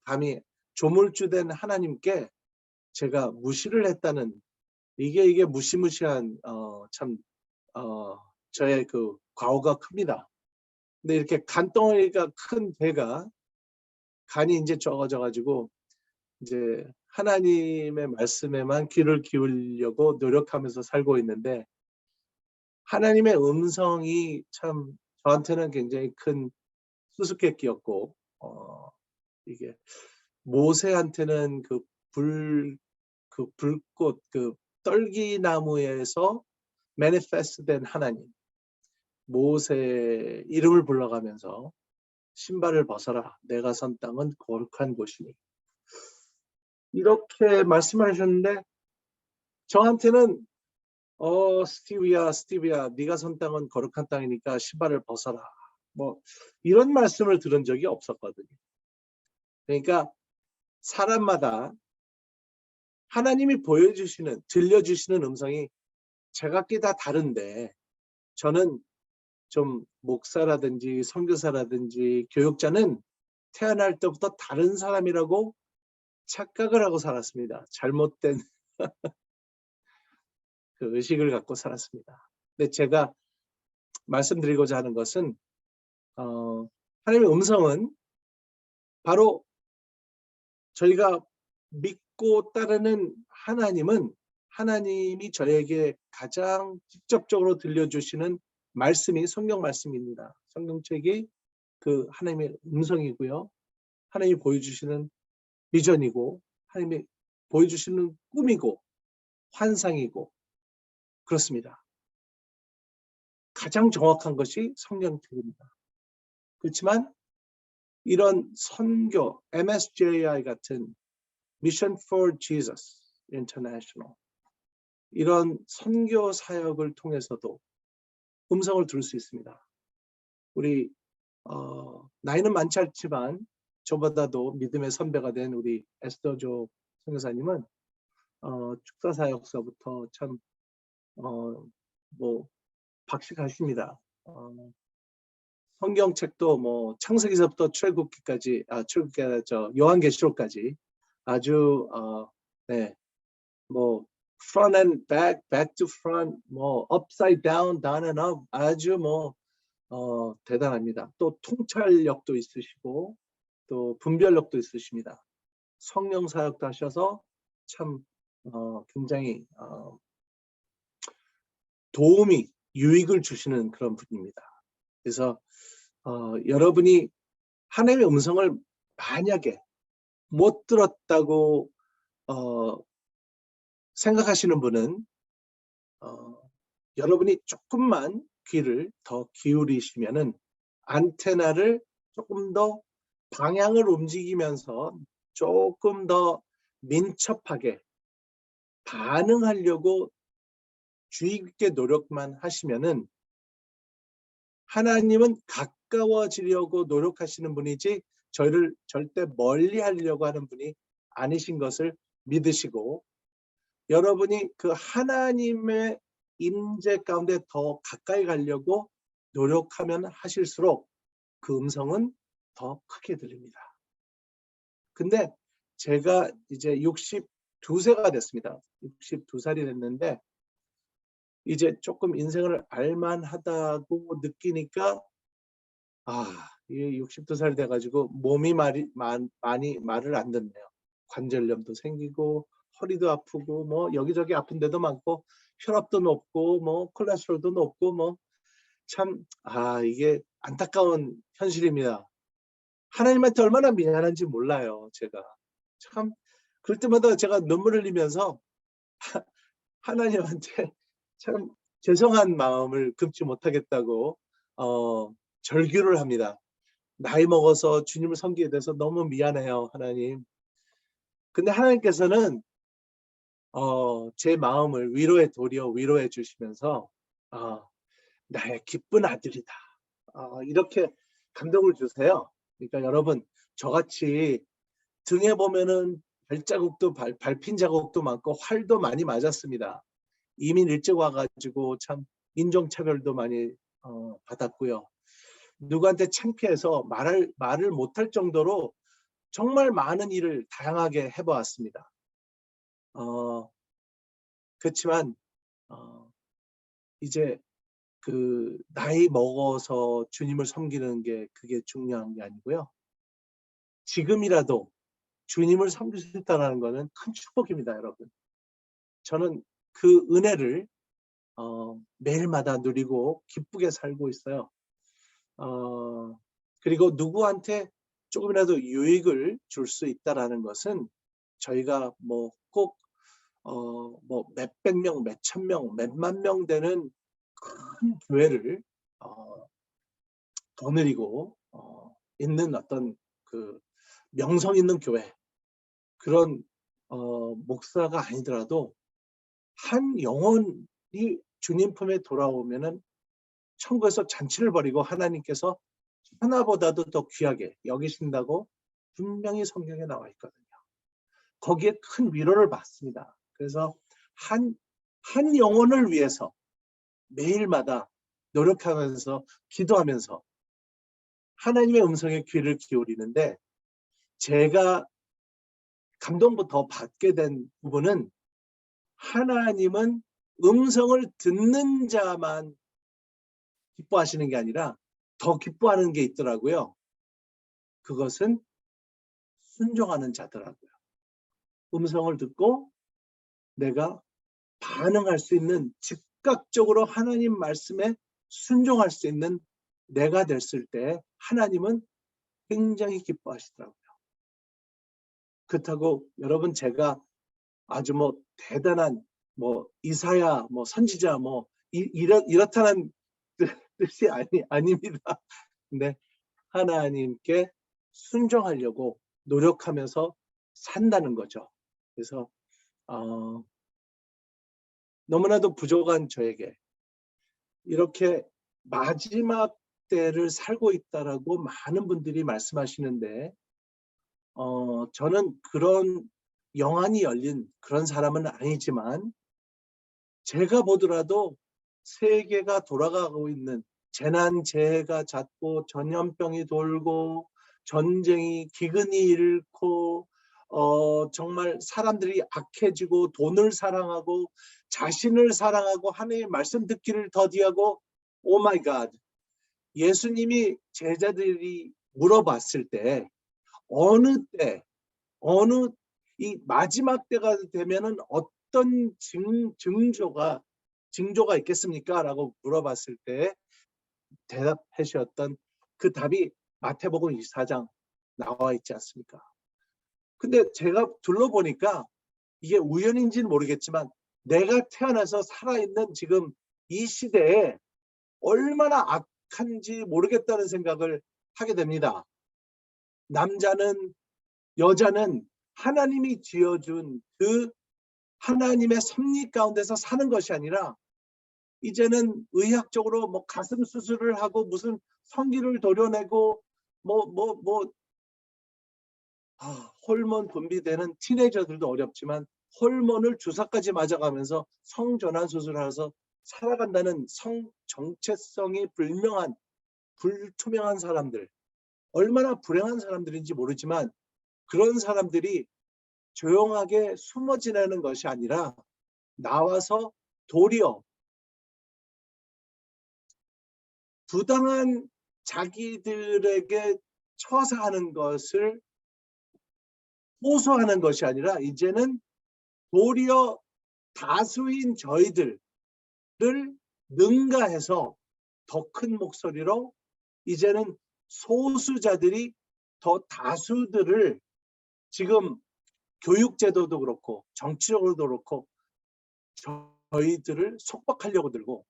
감히 조물주된 하나님께 제가 무시를 했다는, 이게 무시무시한 참 저의 그 과오가 큽니다. 근데 이렇게 간덩어리가 큰 배가 간이 이제 적어져 가지고 이제 하나님의 말씀에만 귀를 기울이려고 노력하면서 살고 있는데, 하나님의 음성이 참 저한테는 굉장히 큰 수수께끼였고, 이게 모세한테는 그 불꽃, 그 떨기나무에서 매니페스트 된 하나님, 모세 이름을 불러가면서 신발을 벗어라, 내가 선 땅은 거룩한 곳이니, 이렇게 말씀하셨는데, 저한테는 스티비야 네가 선 땅은 거룩한 땅이니까 신발을 벗어라, 뭐 이런 말씀을 들은 적이 없었거든요. 그러니까 사람마다 하나님이 보여주시는, 들려주시는 음성이 제각기 다 다른데, 저는 좀 목사라든지 선교사라든지 교육자는 태어날 때부터 다른 사람이라고 착각을 하고 살았습니다. 잘못된 그 의식을 갖고 살았습니다. 근데 제가 말씀드리고자 하는 것은 하나님의 음성은 바로 저희가 믿고 따르는 하나님은, 하나님이 저에게 가장 직접적으로 들려주시는 말씀이 성경 말씀입니다. 성경책이 그 하나님의 음성이고요. 하나님이 보여주시는 비전이고, 하나님이 보여주시는 꿈이고 환상이고 그렇습니다. 가장 정확한 것이 성경책입니다. 그렇지만 이런 선교, MSJI 같은 Mission for Jesus International, 이런 선교 사역을 통해서도 음성을 들을 수 있습니다. 우리 나이는 많지 않지만 저보다도 믿음의 선배가 된 우리 에스더조 선교사님은 축사 사역서부터 참 뭐 박식하십니다. 성경책도 뭐 창세기서부터 출애굽기까지, 요한계시록까지 아주 네, 뭐 front and back, back to front, 뭐 upside down, down and up, 아주 뭐 대단합니다. 또 통찰력도 있으시고 또 분별력도 있으십니다. 성령 사역도 하셔서 참 굉장히 도움이, 유익을 주시는 그런 분입니다. 그래서 여러분이 하나님의 음성을 만약에 못 들었다고 생각하시는 분은 여러분이 조금만 귀를 더 기울이시면은 안테나를 조금 더 방향을 움직이면서 조금 더 민첩하게 반응하려고 주의 깊게 노력만 하시면은 하나님은 가까워지려고 노력하시는 분이지 저희를 절대 멀리 하려고 하는 분이 아니신 것을 믿으시고 여러분이 그 하나님의 임재 가운데 더 가까이 가려고 노력하면 하실수록 그 음성은 더 크게 들립니다. 근데 제가 이제 62세가 됐습니다. 62살이 됐는데 이제 조금 인생을 알만하다고 느끼니까 이게 62살 돼가지고 몸이 많이 말을 안 듣네요. 관절염도 생기고 허리도 아프고 뭐 여기저기 아픈 데도 많고 혈압도 높고 뭐 콜레스테롤도 높고 뭐 참 이게 안타까운 현실입니다. 하나님한테 얼마나 미안한지 몰라요. 제가 참 그럴 때마다 제가 눈물을 흘리면서 하나님한테 참 죄송한 마음을 금치 못하겠다고 절규를 합니다. 나이 먹어서 주님을 섬기게 돼서 너무 미안해요, 하나님. 근데 하나님께서는 제 마음을 위로에 도리어 위로해 주시면서 나의 기쁜 아들이다. 이렇게 감동을 주세요. 그러니까 여러분 저같이 등에 보면은 발자국도 밟힌 자국도 많고 활도 많이 맞았습니다. 이민 일찍 와가지고 참 인종차별도 많이 받았고요. 누구한테 창피해서 말을 못할 정도로 정말 많은 일을 다양하게 해보았습니다. 그렇지만 이제 그 나이 먹어서 주님을 섬기는 게 그게 중요한 게 아니고요. 지금이라도 주님을 섬길 수 있다는 것은 큰 축복입니다, 여러분. 저는 그 은혜를 매일마다 누리고 기쁘게 살고 있어요. 그리고 누구한테 조금이라도 유익을 줄 수 있다라는 것은 저희가 뭐 꼭 뭐 몇백 명, 몇천 명, 몇만 명 되는 큰 교회를 거느리고 있는 어떤 그 명성 있는 교회 그런 목사가 아니더라도 한 영혼이 주님 품에 돌아오면은 천국에서 잔치를 벌이고 하나님께서 하나보다도 더 귀하게 여기신다고 분명히 성경에 나와 있거든요. 거기에 큰 위로를 받습니다. 그래서 한 영혼을 위해서 매일마다 노력하면서 기도하면서 하나님의 음성에 귀를 기울이는데 제가 감동도 더 받게 된 부분은 하나님은 음성을 듣는 자만 기뻐하시는 게 아니라 더 기뻐하는 게 있더라고요. 그것은 순종하는 자더라고요. 음성을 듣고 내가 반응할 수 있는 즉각적으로 하나님 말씀에 순종할 수 있는 내가 됐을 때 하나님은 굉장히 기뻐하시더라고요. 그렇다고 여러분 제가 아주 뭐 대단한 뭐 이사야 뭐 선지자 뭐 이렇다는 뜻이 아닙니다. 근데 하나님께 순종하려고 노력하면서 산다는 거죠. 그래서 너무나도 부족한 저에게 이렇게 마지막 때를 살고 있다라고 많은 분들이 말씀하시는데 저는 그런 영안이 열린 그런 사람은 아니지만 제가 보더라도 세계가 돌아가고 있는 재난재해가 잦고 전염병이 돌고 전쟁이 기근이 일고 정말 사람들이 악해지고 돈을 사랑하고 자신을 사랑하고 하나님의 말씀 듣기를 더디하고 오 마이 갓 예수님이 제자들이 물어봤을 때 어느 이 마지막 때가 되면은 어떤 징조가 있겠습니까? 라고 물어봤을 때 대답하셨던 그 답이 마태복음 24장 나와 있지 않습니까? 근데 제가 둘러보니까 이게 우연인지는 모르겠지만 내가 태어나서 살아있는 지금 이 시대에 얼마나 악한지 모르겠다는 생각을 하게 됩니다. 남자는 여자는 하나님이 지어준 그 하나님의 섭리 가운데서 사는 것이 아니라 이제는 의학적으로 뭐 가슴 수술을 하고 무슨 성기를 도려내고 호르몬 분비되는 티네이저들도 어렵지만 호르몬을 주사까지 맞아가면서 성전환 수술을 해서 살아간다는 성 정체성이 불명한 불투명한 사람들, 얼마나 불행한 사람들인지 모르지만 그런 사람들이 조용하게 숨어 지내는 것이 아니라 나와서 도리어 부당한 자기들에게 처사하는 것을 호소하는 것이 아니라 이제는 도리어 다수인 저희들을 능가해서 더 큰 목소리로 이제는 소수자들이 더 다수들을 지금 교육제도도 그렇고 정치적으로도 그렇고 저희들을 속박하려고 들고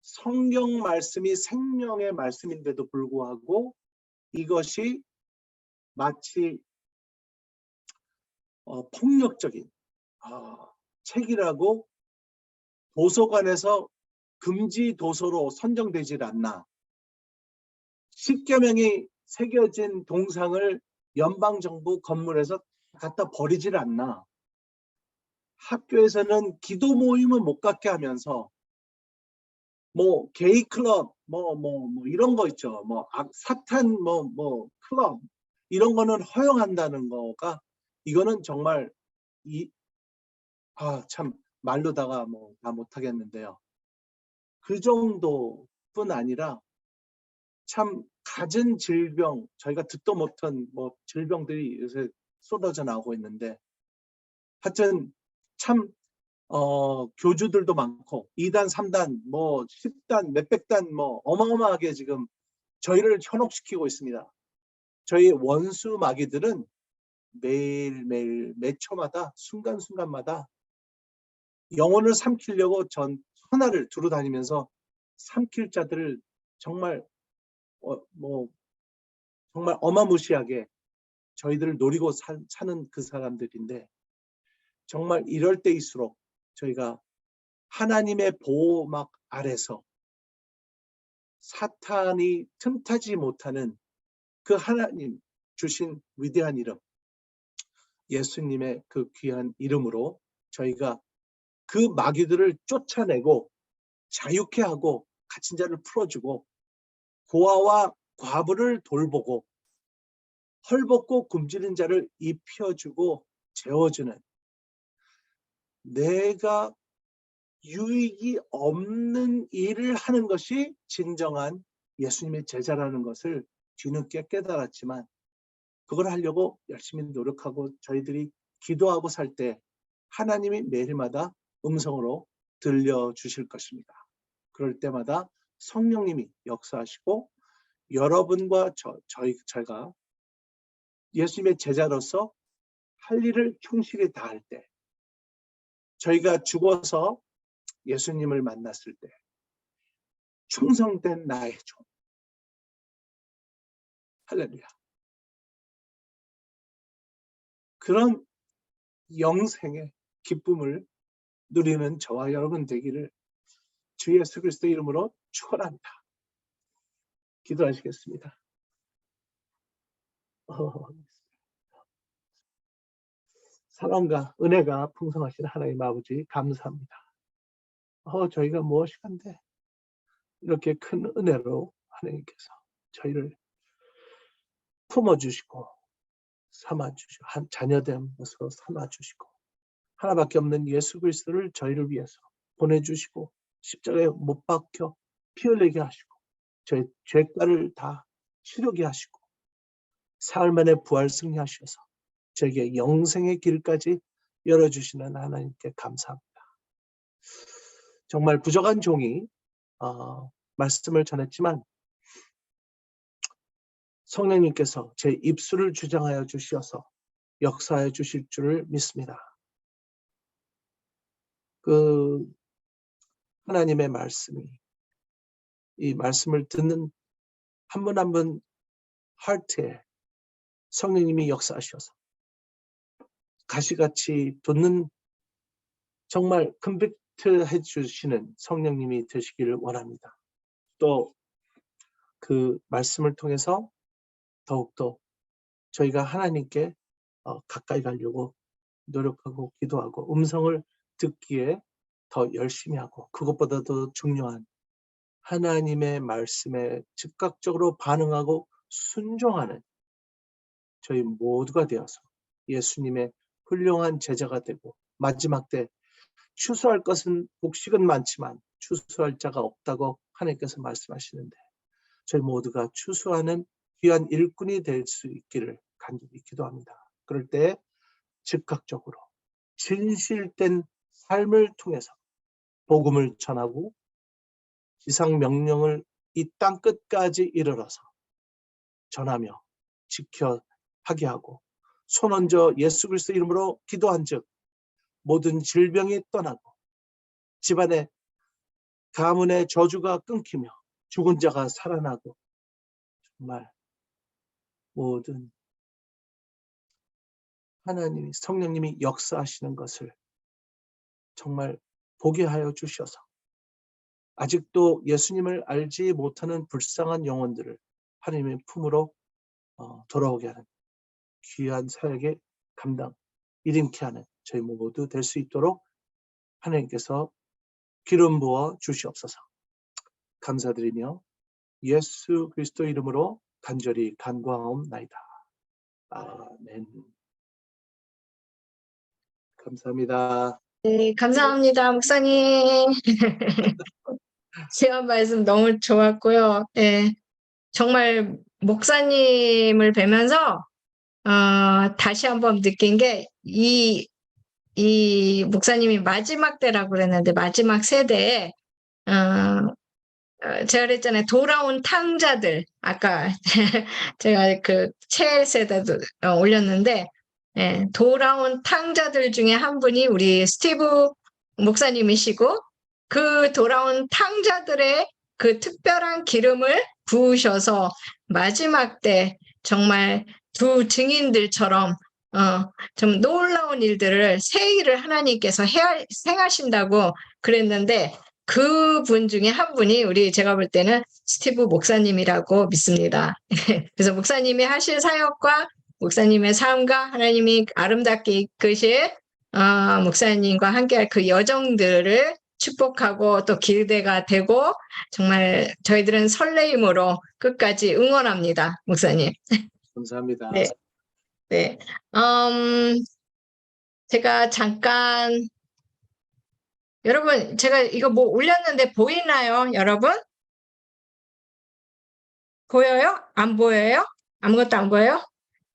성경 말씀이 생명의 말씀인데도 불구하고 이것이 마치 폭력적인 책이라고 도서관에서 금지 도서로 선정되질 않나. 10계명이 새겨진 동상을 연방정부 건물에서 갖다 버리질 않나. 학교에서는 기도 모임을 못 갖게 하면서 뭐 게이 클럽 이런 거 있죠. 사탄 클럽 이런 거는 허용한다는 거가 이거는 정말 참 말로다가 다 못하겠는데요. 그 정도뿐 아니라 참 갖은 질병, 저희가 듣도 못한 질병들이 요새 쏟아져 나오고 있는데 하여튼 참 교주들도 많고 2단, 3단, 10단, 몇백 단 어마어마하게 지금 저희를 현혹시키고 있습니다. 저희 원수 마귀들은 매일매일 매 초마다 순간순간마다 영혼을 삼키려고 전 천하를 두루 다니면서 삼킬 자들을 정말 정말 어마무시하게 저희들을 노리고 사는 그 사람들인데 정말 이럴 때일수록 저희가 하나님의 보호막 아래서 사탄이 틈타지 못하는 그 하나님 주신 위대한 이름 예수님의 그 귀한 이름으로 저희가 그 마귀들을 쫓아내고 자유케 하고 갇힌 자를 풀어주고 고아와 과부를 돌보고 헐벗고 굶주린 자를 입혀주고 재워주는 내가 유익이 없는 일을 하는 것이 진정한 예수님의 제자라는 것을 뒤늦게 깨달았지만 그걸 하려고 열심히 노력하고 저희들이 기도하고 살 때 하나님이 매일마다 음성으로 들려주실 것입니다. 그럴 때마다 성령님이 역사하시고 여러분과 저희가 예수님의 제자로서 할 일을 충실히 다할 때 저희가 죽어서 예수님을 만났을 때 충성된 나의 종 할렐루야 그런 영생의 기쁨을 누리는 저와 여러분 되기를 주 예수 그리스도 이름으로 축원합니다. 기도하시겠습니다. 사랑과 은혜가 풍성하신 하나님 아버지 감사합니다. 저희가 무엇이간데 이렇게 큰 은혜로 하나님께서 저희를 품어주시고 삼아주시고 한 자녀된 것으로 삼아주시고 하나밖에 없는 예수 그리스도를 저희를 위해서 보내주시고 십자가에 못 박혀 피 흘리게 하시고 저희 죄가를 다 치르게 하시고 사흘 만에 부활 승리하셔서 저에게 영생의 길까지 열어주시는 하나님께 감사합니다. 정말 부족한 종이 말씀을 전했지만 성령님께서 제 입술을 주장하여 주시어서 역사하여 주실 줄을 믿습니다. 그 하나님의 말씀이, 이 말씀을 듣는 한 분 한 분 하트에 성령님이 역사하셔서 가시같이 돋는 정말 컨빅트 해주시는 성령님이 되시기를 원합니다. 또 그 말씀을 통해서 더욱더 저희가 하나님께 가까이 가려고 노력하고 기도하고 음성을 듣기에 더 열심히 하고, 그것보다도 중요한 하나님의 말씀에 즉각적으로 반응하고 순종하는 저희 모두가 되어서 예수님의 훌륭한 제자가 되고, 마지막 때 추수할 것은 곡식은 많지만 추수할 자가 없다고 하나님께서 말씀하시는데, 저희 모두가 추수하는 귀한 일꾼이 될 수 있기를 간절히 기도합니다. 그럴 때 즉각적으로 진실된 삶을 통해서 복음을 전하고 지상 명령을 이 땅 끝까지 이르러서 전하며 지켜 하게 하고, 손 얹어 예수 그리스도 이름으로 기도한즉 모든 질병이 떠나고 집안에 가문의 저주가 끊기며 죽은 자가 살아나고, 정말 모든 하나님이 성령님이 역사하시는 것을 정말 보게 하여 주셔서 아직도 예수님을 알지 못하는 불쌍한 영혼들을 하나님의 품으로 돌아오게 하는 귀한 사역의 감당 일임케 하는 저희 모두 될 수 있도록 하나님께서 기름 부어 주시옵소서. 감사드리며 예수 그리스도 이름으로 간절히 간구하옵나이다. 아멘. 감사합니다. 네, 감사합니다, 목사님. 시간 말씀 너무 좋았고요. 네, 정말 목사님을 뵈면서 다시 한번 느낀 게 이 목사님이 마지막 때라고 그랬는데, 마지막 세대에 제가 그랬잖아요. 돌아온 탕자들. 아까 제가 그 첼세대도 올렸는데, 예, 돌아온 탕자들 중에 한 분이 우리 스티브 목사님이시고, 그 돌아온 탕자들의 그 특별한 기름을 부으셔서 마지막 때 정말 두 증인들처럼 좀 놀라운 일들을, 새 일을 하나님께서 행하신다고 그랬는데, 그분 중에 한 분이 제가 볼 때는 스티브 목사님이라고 믿습니다. 그래서 목사님이 하실 사역과 목사님의 삶과 하나님이 아름답게 이끄실 목사님과 함께할 그 여정들을 축복하고 또 기대가 되고, 정말 저희들은 설레임으로 끝까지 응원합니다, 목사님. 감사합니다. 네. 네. 제가 잠깐, 여러분, 제가 이거 뭐 올렸는데 보이나요, 여러분? 보여요? 안 보여요? 아무것도 안 보여요?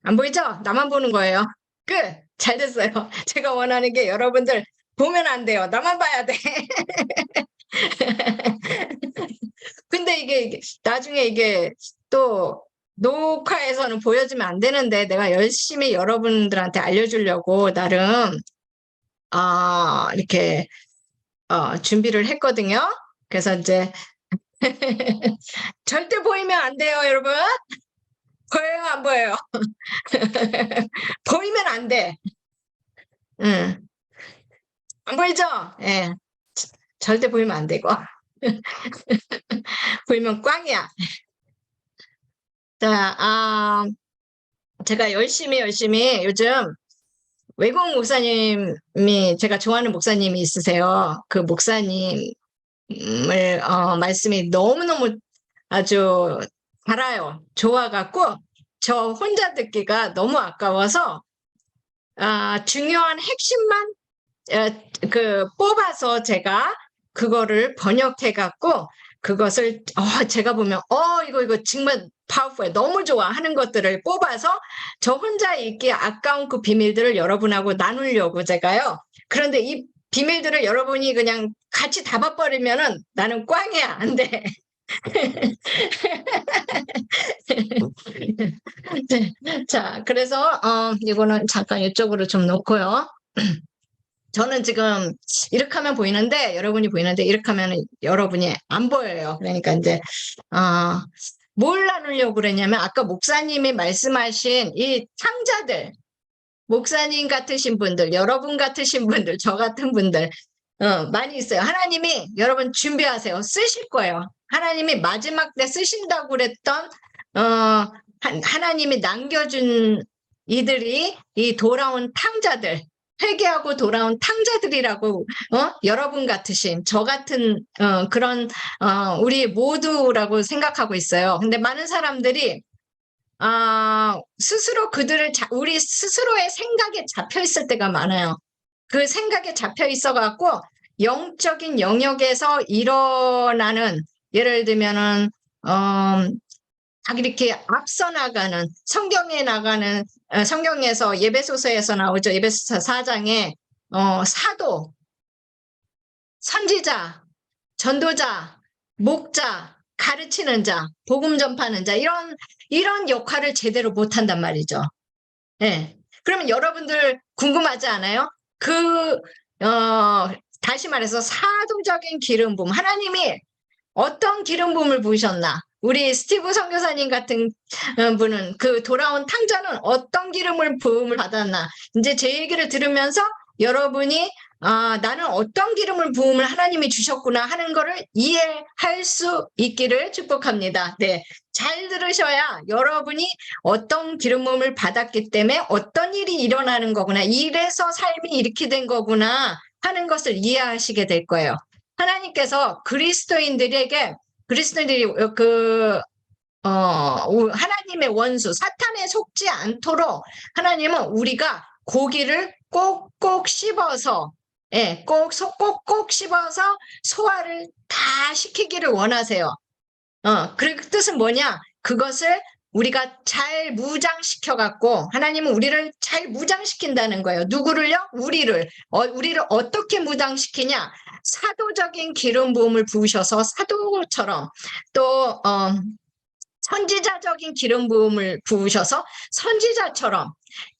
안 보이죠? 나만 보는 거예요. 끝! 잘 됐어요. 제가 원하는 게 여러분들 보면 안 돼요. 나만 봐야 돼. 근데 이게 나중에 이게 또 녹화에서는 보여주면 안 되는데, 내가 열심히 여러분들한테 알려주려고 나름 이렇게 준비를 했거든요. 그래서 이제 절대 보이면 안 돼요, 여러분. 보여요, 안 보여요? 보이면 안 돼. 안 보이죠? 예. 절대 보이면 안 되고. 보이면 꽝이야. 자, 제가 열심히 요즘 외국 목사님이, 제가 좋아하는 목사님이 있으세요. 그 목사님을 말씀이 너무너무 아주 달아요. 좋아갖고 저 혼자 듣기가 너무 아까워서 중요한 핵심만 뽑아서 제가 그거를 번역해갖고, 그것을 제가 보면 이거 정말 파워풀해, 너무 좋아 하는 것들을 뽑아서 저 혼자 읽기 아까운 그 비밀들을 여러분하고 나누려고 제가요. 그런데 이 비밀들을 여러분이 그냥 같이 다 봐버리면은 나는 꽝이야, 안 돼. 네. 자, 그래서 이거는 잠깐 이쪽으로 좀 놓고요. 저는 지금 이렇게 하면 보이는데 여러분이 보이는데 이렇게 하면 여러분이 안 보여요. 그러니까 이제 뭘 나누려고 그랬냐면 아까 목사님이 말씀하신 이 탕자들, 목사님 같으신 분들, 여러분 같으신 분들, 저 같은 분들 많이 있어요. 하나님이 여러분 준비하세요. 쓰실 거예요. 하나님이 마지막 때 쓰신다고 그랬던 하나님이 남겨준 이들이 이 돌아온 탕자들, 회개하고 돌아온 탕자들이라고 여러분 같으신 저 같은 그런 우리 모두라고 생각하고 있어요. 근데 많은 사람들이 스스로 우리 스스로의 생각에 잡혀 있을 때가 많아요. 그 생각에 잡혀 있어 갖고 영적인 영역에서 일어나는 예를 들면은 딱 이렇게 앞서 나가는 성경에서 예배소서에서 나오죠. 예배소서 4장에 사도, 선지자, 전도자, 목자, 가르치는 자, 복음 전파하는 자 이런 역할을 제대로 못한단 말이죠. 예. 그러면 여러분들 궁금하지 않아요? 다시 말해서 사도적인 기름 부음, 하나님이 어떤 기름 부음을 부으셨나? 우리 스티브 선교사님 같은 분은 그 돌아온 탕자는 어떤 부음을 받았나? 이제 제 얘기를 들으면서 여러분이 나는 어떤 기름을 부음을 하나님이 주셨구나 하는 거를 이해할 수 있기를 축복합니다. 네. 잘 들으셔야 여러분이 어떤 기름 부음을 받았기 때문에 어떤 일이 일어나는 거구나. 이래서 삶이 이렇게 된 거구나 하는 것을 이해하시게 될 거예요. 하나님께서 그리스도인들이 하나님의 원수, 사탄에 속지 않도록 하나님은 우리가 고기를 꼭꼭 씹어서, 꼭꼭 씹어서 소화를 다 시키기를 원하세요. 그 뜻은 뭐냐? 그것을 우리가 잘 무장시켜갖고, 하나님은 우리를 잘 무장시킨다는 거예요. 누구를요? 우리를 어떻게 무장시키냐? 사도적인 기름 부음을 부으셔서 사도처럼 또, 선지자적인 기름 부음을 부으셔서 선지자처럼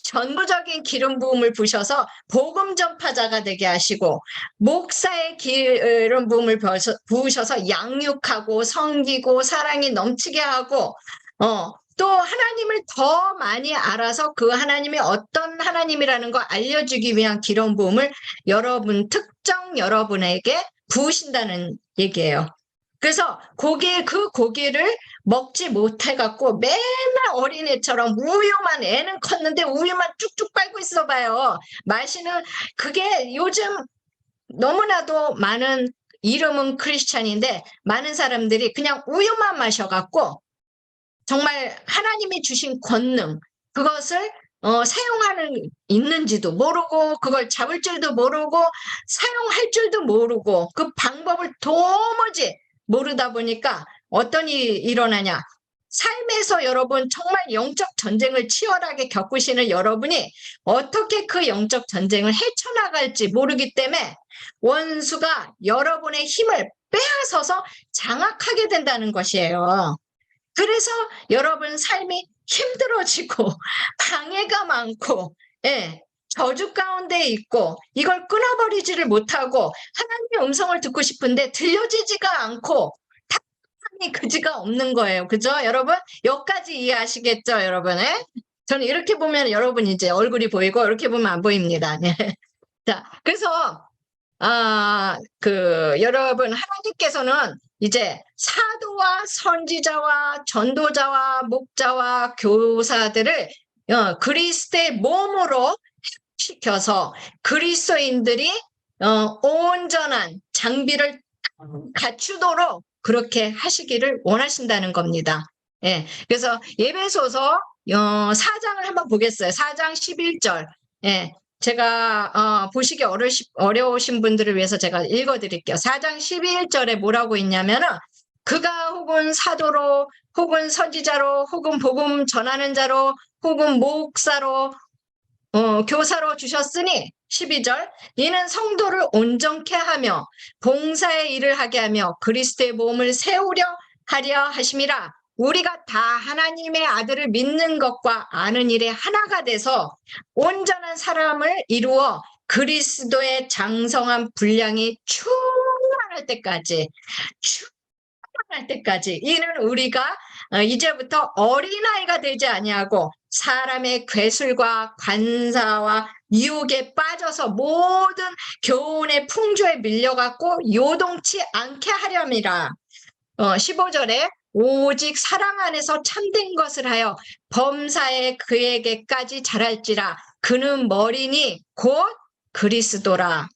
전부적인 기름 부음을 부으셔서 복음 전파자가 되게 하시고 목사의 기름 부음을 부으셔서 양육하고 섬기고 사랑이 넘치게 하고 또 하나님을 더 많이 알아서 그 하나님이 어떤 하나님이라는 거 알려주기 위한 기름 부음을 특정 여러분에게 부으신다는 얘기예요. 그래서 그 고기를 먹지 못해갖고 맨날 어린애처럼 우유만 애는 컸는데 우유만 쭉쭉 빨고 있어봐요. 그게 요즘 너무나도 많은 이름은 크리스찬인데 많은 사람들이 그냥 우유만 마셔갖고 정말 하나님이 주신 권능 그것을 사용하는 있는지도 모르고 그걸 잡을 줄도 모르고 사용할 줄도 모르고 그 방법을 도무지 모르다 보니까 어떤 일이 일어나냐. 삶에서 여러분 정말 영적 전쟁을 치열하게 겪으시는 여러분이 어떻게 그 영적 전쟁을 헤쳐나갈지 모르기 때문에 원수가 여러분의 힘을 빼앗아서 장악하게 된다는 것이에요. 그래서 여러분 삶이 힘들어지고 방해가 많고 저주 가운데 있고 이걸 끊어버리지를 못하고 하나님의 음성을 듣고 싶은데 들려지지가 않고 답답함이 그지가 없는 거예요. 그죠? 여러분? 여기까지 이해하시겠죠? 여러분? 저는 이렇게 보면 여러분 이제 얼굴이 보이고 이렇게 보면 안 보입니다. 네. 자, 그래서 여러분 하나님께서는 이제 사도와 선지자와 전도자와 목자와 교사들을 그리스도의 몸으로 시켜서 그리스도인들이 온전한 장비를 갖추도록 그렇게 하시기를 원하신다는 겁니다. 예, 그래서 예배소서 4장을 한번 보겠어요. 4장 11절. 예, 제가 보시기 어려우신 분들을 위해서 제가 읽어드릴게요. 4장 11절에 뭐라고 있냐면은 그가 혹은 사도로 혹은 선지자로 혹은 복음 전하는 자로 혹은 목사로 교사로 주셨으니 12절 이는 성도를 온전케 하며 봉사의 일을 하게 하며 그리스도의 몸을 세우려 하려 하심이라. 우리가 다 하나님의 아들을 믿는 것과 아는 일에 하나가 돼서 온전한 사람을 이루어 그리스도의 장성한 분량이 충만할 때까지 이는 우리가 이제부터 어린아이가 되지 아니하고 사람의 괴술과 관사와 유혹에 빠져서 모든 교훈의 풍조에 밀려갖고 요동치 않게 하렴이라. 15절에 오직 사랑 안에서 참된 것을 하여 범사에 그에게까지 자랄지라. 그는 머리니 곧 그리스도라.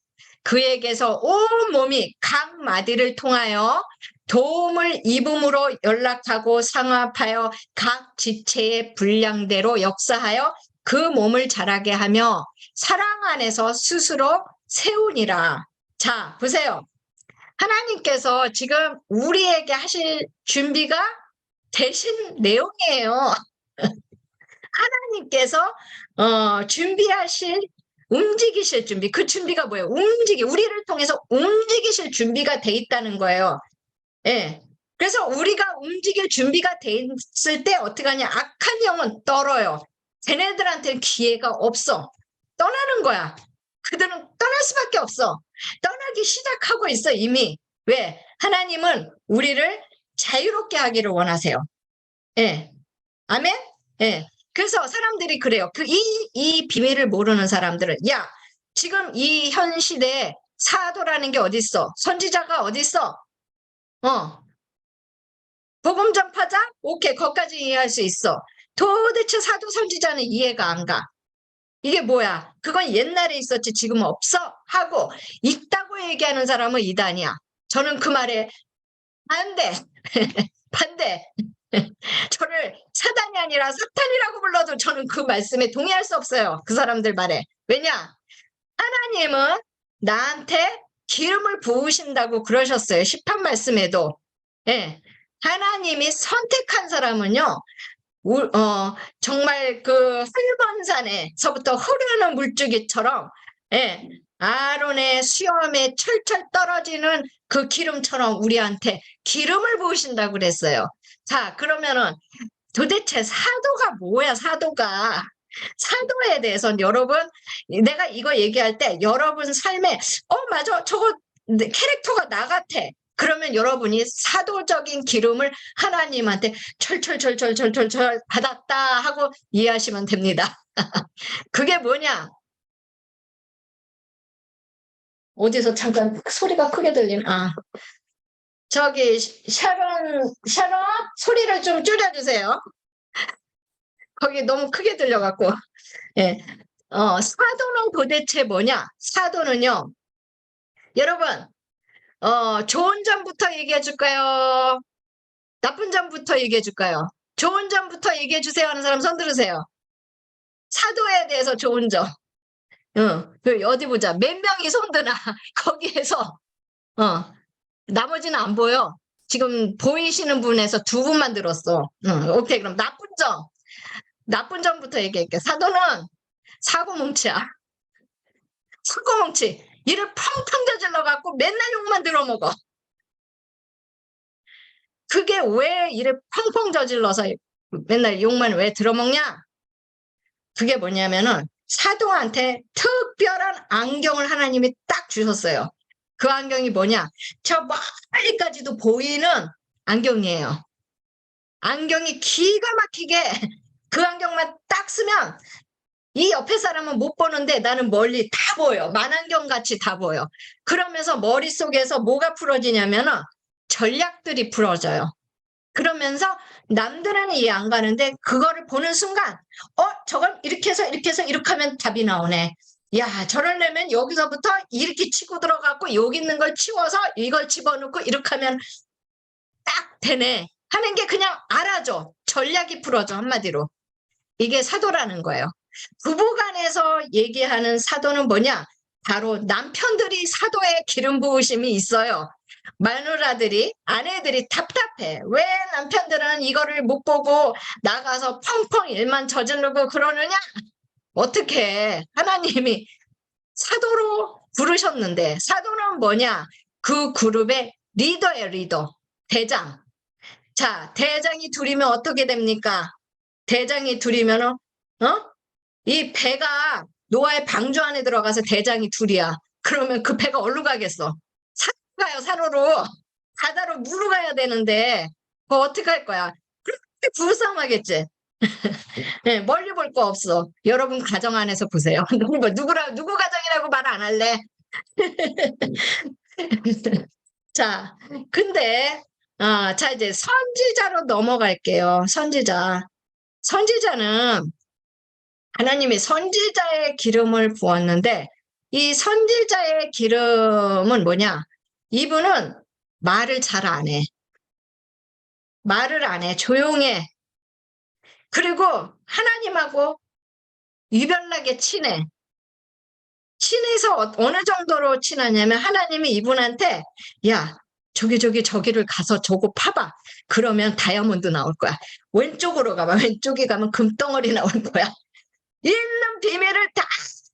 그에게서 온 몸이 각 마디를 통하여 도움을 입음으로 연락하고 상합하여 각 지체의 분량대로 역사하여 그 몸을 자라게 하며 사랑 안에서 스스로 세우니라. 자, 보세요. 하나님께서 지금 우리에게 하실 준비가 되신 내용이에요. 하나님께서 준비하실 움직이실 준비, 그 준비가 뭐예요? 우리를 통해서 움직이실 준비가 돼 있다는 거예요. 예. 그래서 우리가 움직일 준비가 돼 있을 때 어떻게 하냐? 악한 영은 떨어요. 쟤네들한테는 기회가 없어. 떠나는 거야. 그들은 떠날 수밖에 없어. 떠나기 시작하고 있어, 이미. 왜? 하나님은 우리를 자유롭게 하기를 원하세요. 예. 아멘? 예. 그래서 사람들이 그래요. 이 비밀을 모르는 사람들은, 야, 지금 이 현 시대에 사도라는 게 어딨어? 선지자가 어딨어? 복음 전파자? 오케이, 거기까지 이해할 수 있어. 도대체 사도 선지자는 이해가 안 가. 이게 뭐야? 그건 옛날에 있었지 지금은 없어? 하고 있다고 얘기하는 사람은 이단이야. 저는 그 말에 반대. 반대. 저를 사단이 아니라 사탄이라고 불러도 저는 그 말씀에 동의할 수 없어요. 그 사람들 말에. 왜냐? 하나님은 나한테 기름을 부으신다고 그러셨어요. 10편 말씀에도. 예. 하나님이 선택한 사람은요. 정말 그 헐번산에서부터 흐르는 물줄기처럼, 예, 아론의 수염에 철철 떨어지는 그 기름처럼 우리한테 기름을 부으신다고 그랬어요. 자, 그러면은 도대체 사도가 뭐야, 사도가? 사도에 대해서는 여러분, 내가 이거 얘기할 때 여러분 삶에, 맞아, 저거 캐릭터가 나 같아. 그러면 여러분이 사도적인 기름을 하나님한테 철철철철철철철 받았다 하고 이해하시면 됩니다. 그게 뭐냐? 어디서 잠깐 소리가 크게 들리나? 저기 샤론 소리를 좀 줄여주세요. 거기 너무 크게 들려갖고. 예. 사도는 도대체 뭐냐? 사도는요. 여러분, 좋은 점부터 얘기해 줄까요? 나쁜 점부터 얘기해 줄까요? 좋은 점부터 얘기해 주세요 하는 사람 손 들으세요. 사도에 대해서 좋은 점. 어디 보자. 몇 명이 손 드나. 거기에서 나머지는 안 보여. 지금 보이시는 분에서 2분만 들었어. 오케이, 그럼 나쁜 점. 나쁜 점부터 얘기할게. 사도는 사고뭉치야. 사고뭉치. 일을 펑펑 저질러 갖고 맨날 욕만 들어먹어. 그게 왜 일을 펑펑 저질러서 맨날 욕만 왜 들어먹냐? 그게 뭐냐면은 사도한테 특별한 안경을 하나님이 딱 주셨어요. 그 안경이 뭐냐? 저 멀리까지도 보이는 안경이에요. 안경이 기가 막히게 그 안경만 딱 쓰면 이 옆에 사람은 못 보는데 나는 멀리 다 보여. 만안경같이 다 보여. 그러면서 머릿속에서 뭐가 풀어지냐면은 전략들이 풀어져요. 그러면서 남들은 이해 안 가는데 그거를 보는 순간 저걸 이렇게 해서 이렇게 하면 답이 나오네. 야, 저러려면 여기서부터 이렇게 치고 들어가고 여기 있는 걸 치워서 이걸 집어넣고 이렇게 하면 딱 되네 하는 게 그냥 알아줘. 전략이 풀어져. 한마디로. 이게 사도라는 거예요. 부부간에서 얘기하는 사도는 뭐냐? 바로 남편들이 사도의 기름 부으심이 있어요. 마누라들이, 아내들이 답답해. 왜 남편들은 이거를 못 보고 나가서 펑펑 일만 저지르고 그러느냐? 어떻게 하나님이 사도로 부르셨는데, 사도는 뭐냐? 그 그룹의 리더예요, 리더. 대장. 자, 대장이 둘이면 어떻게 됩니까? 대장이 둘이면은, 이 배가 노아의 방주 안에 들어가서 대장이 둘이야. 그러면 그 배가 어디로 가겠어? 산으로 가요, 산으로. 바다로 물로 가야 되는데, 그거 어떻게 할 거야? 그렇게 부부싸움하겠지? 네, 멀리 볼 거 없어. 여러분 가정 안에서 보세요. 누구 가정이라고 말 안 할래? 자, 근데, 자, 이제 선지자로 넘어갈게요. 선지자. 선지자는 하나님이 선지자의 기름을 부었는데, 이 선지자의 기름은 뭐냐? 이분은 말을 잘 안 해. 말을 안 해. 조용해. 그리고 하나님하고 유별나게 친해. 친해서 어느 정도로 친하냐면 하나님이 이분한테 야, 저기를 가서 저거 파봐. 그러면 다이아몬드 나올 거야. 왼쪽으로 가봐. 왼쪽에 가면 금덩어리 나올 거야. 있는 비밀을 다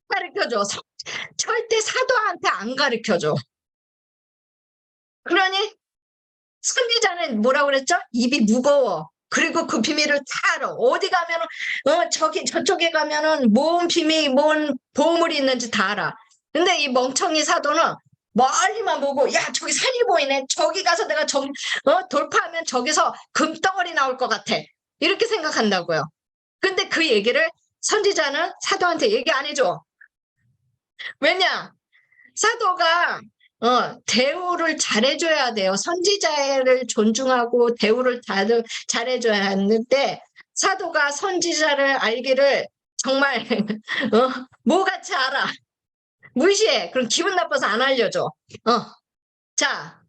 가르쳐줘. 절대 사도한테 안 가르쳐줘. 그러니 선지자는 뭐라고 그랬죠? 입이 무거워. 그리고 그 비밀을 다 알아. 어디 가면은, 저쪽에 가면은 뭔 보물이 있는지 다 알아. 근데 이 멍청이 사도는 멀리만 보고, 야, 저기 산이 보이네. 저기 가서 내가 돌파하면 저기서 금덩어리 나올 것 같아. 이렇게 생각한다고요. 근데 그 얘기를 선지자는 사도한테 얘기 안 해줘. 왜냐? 사도가 대우를 잘해줘야 돼요. 선지자를 존중하고 대우를 잘해줘야 하는데 사도가 선지자를 알기를 정말 뭐같이 알아. 무시해. 그럼 기분 나빠서 안 알려줘. 자,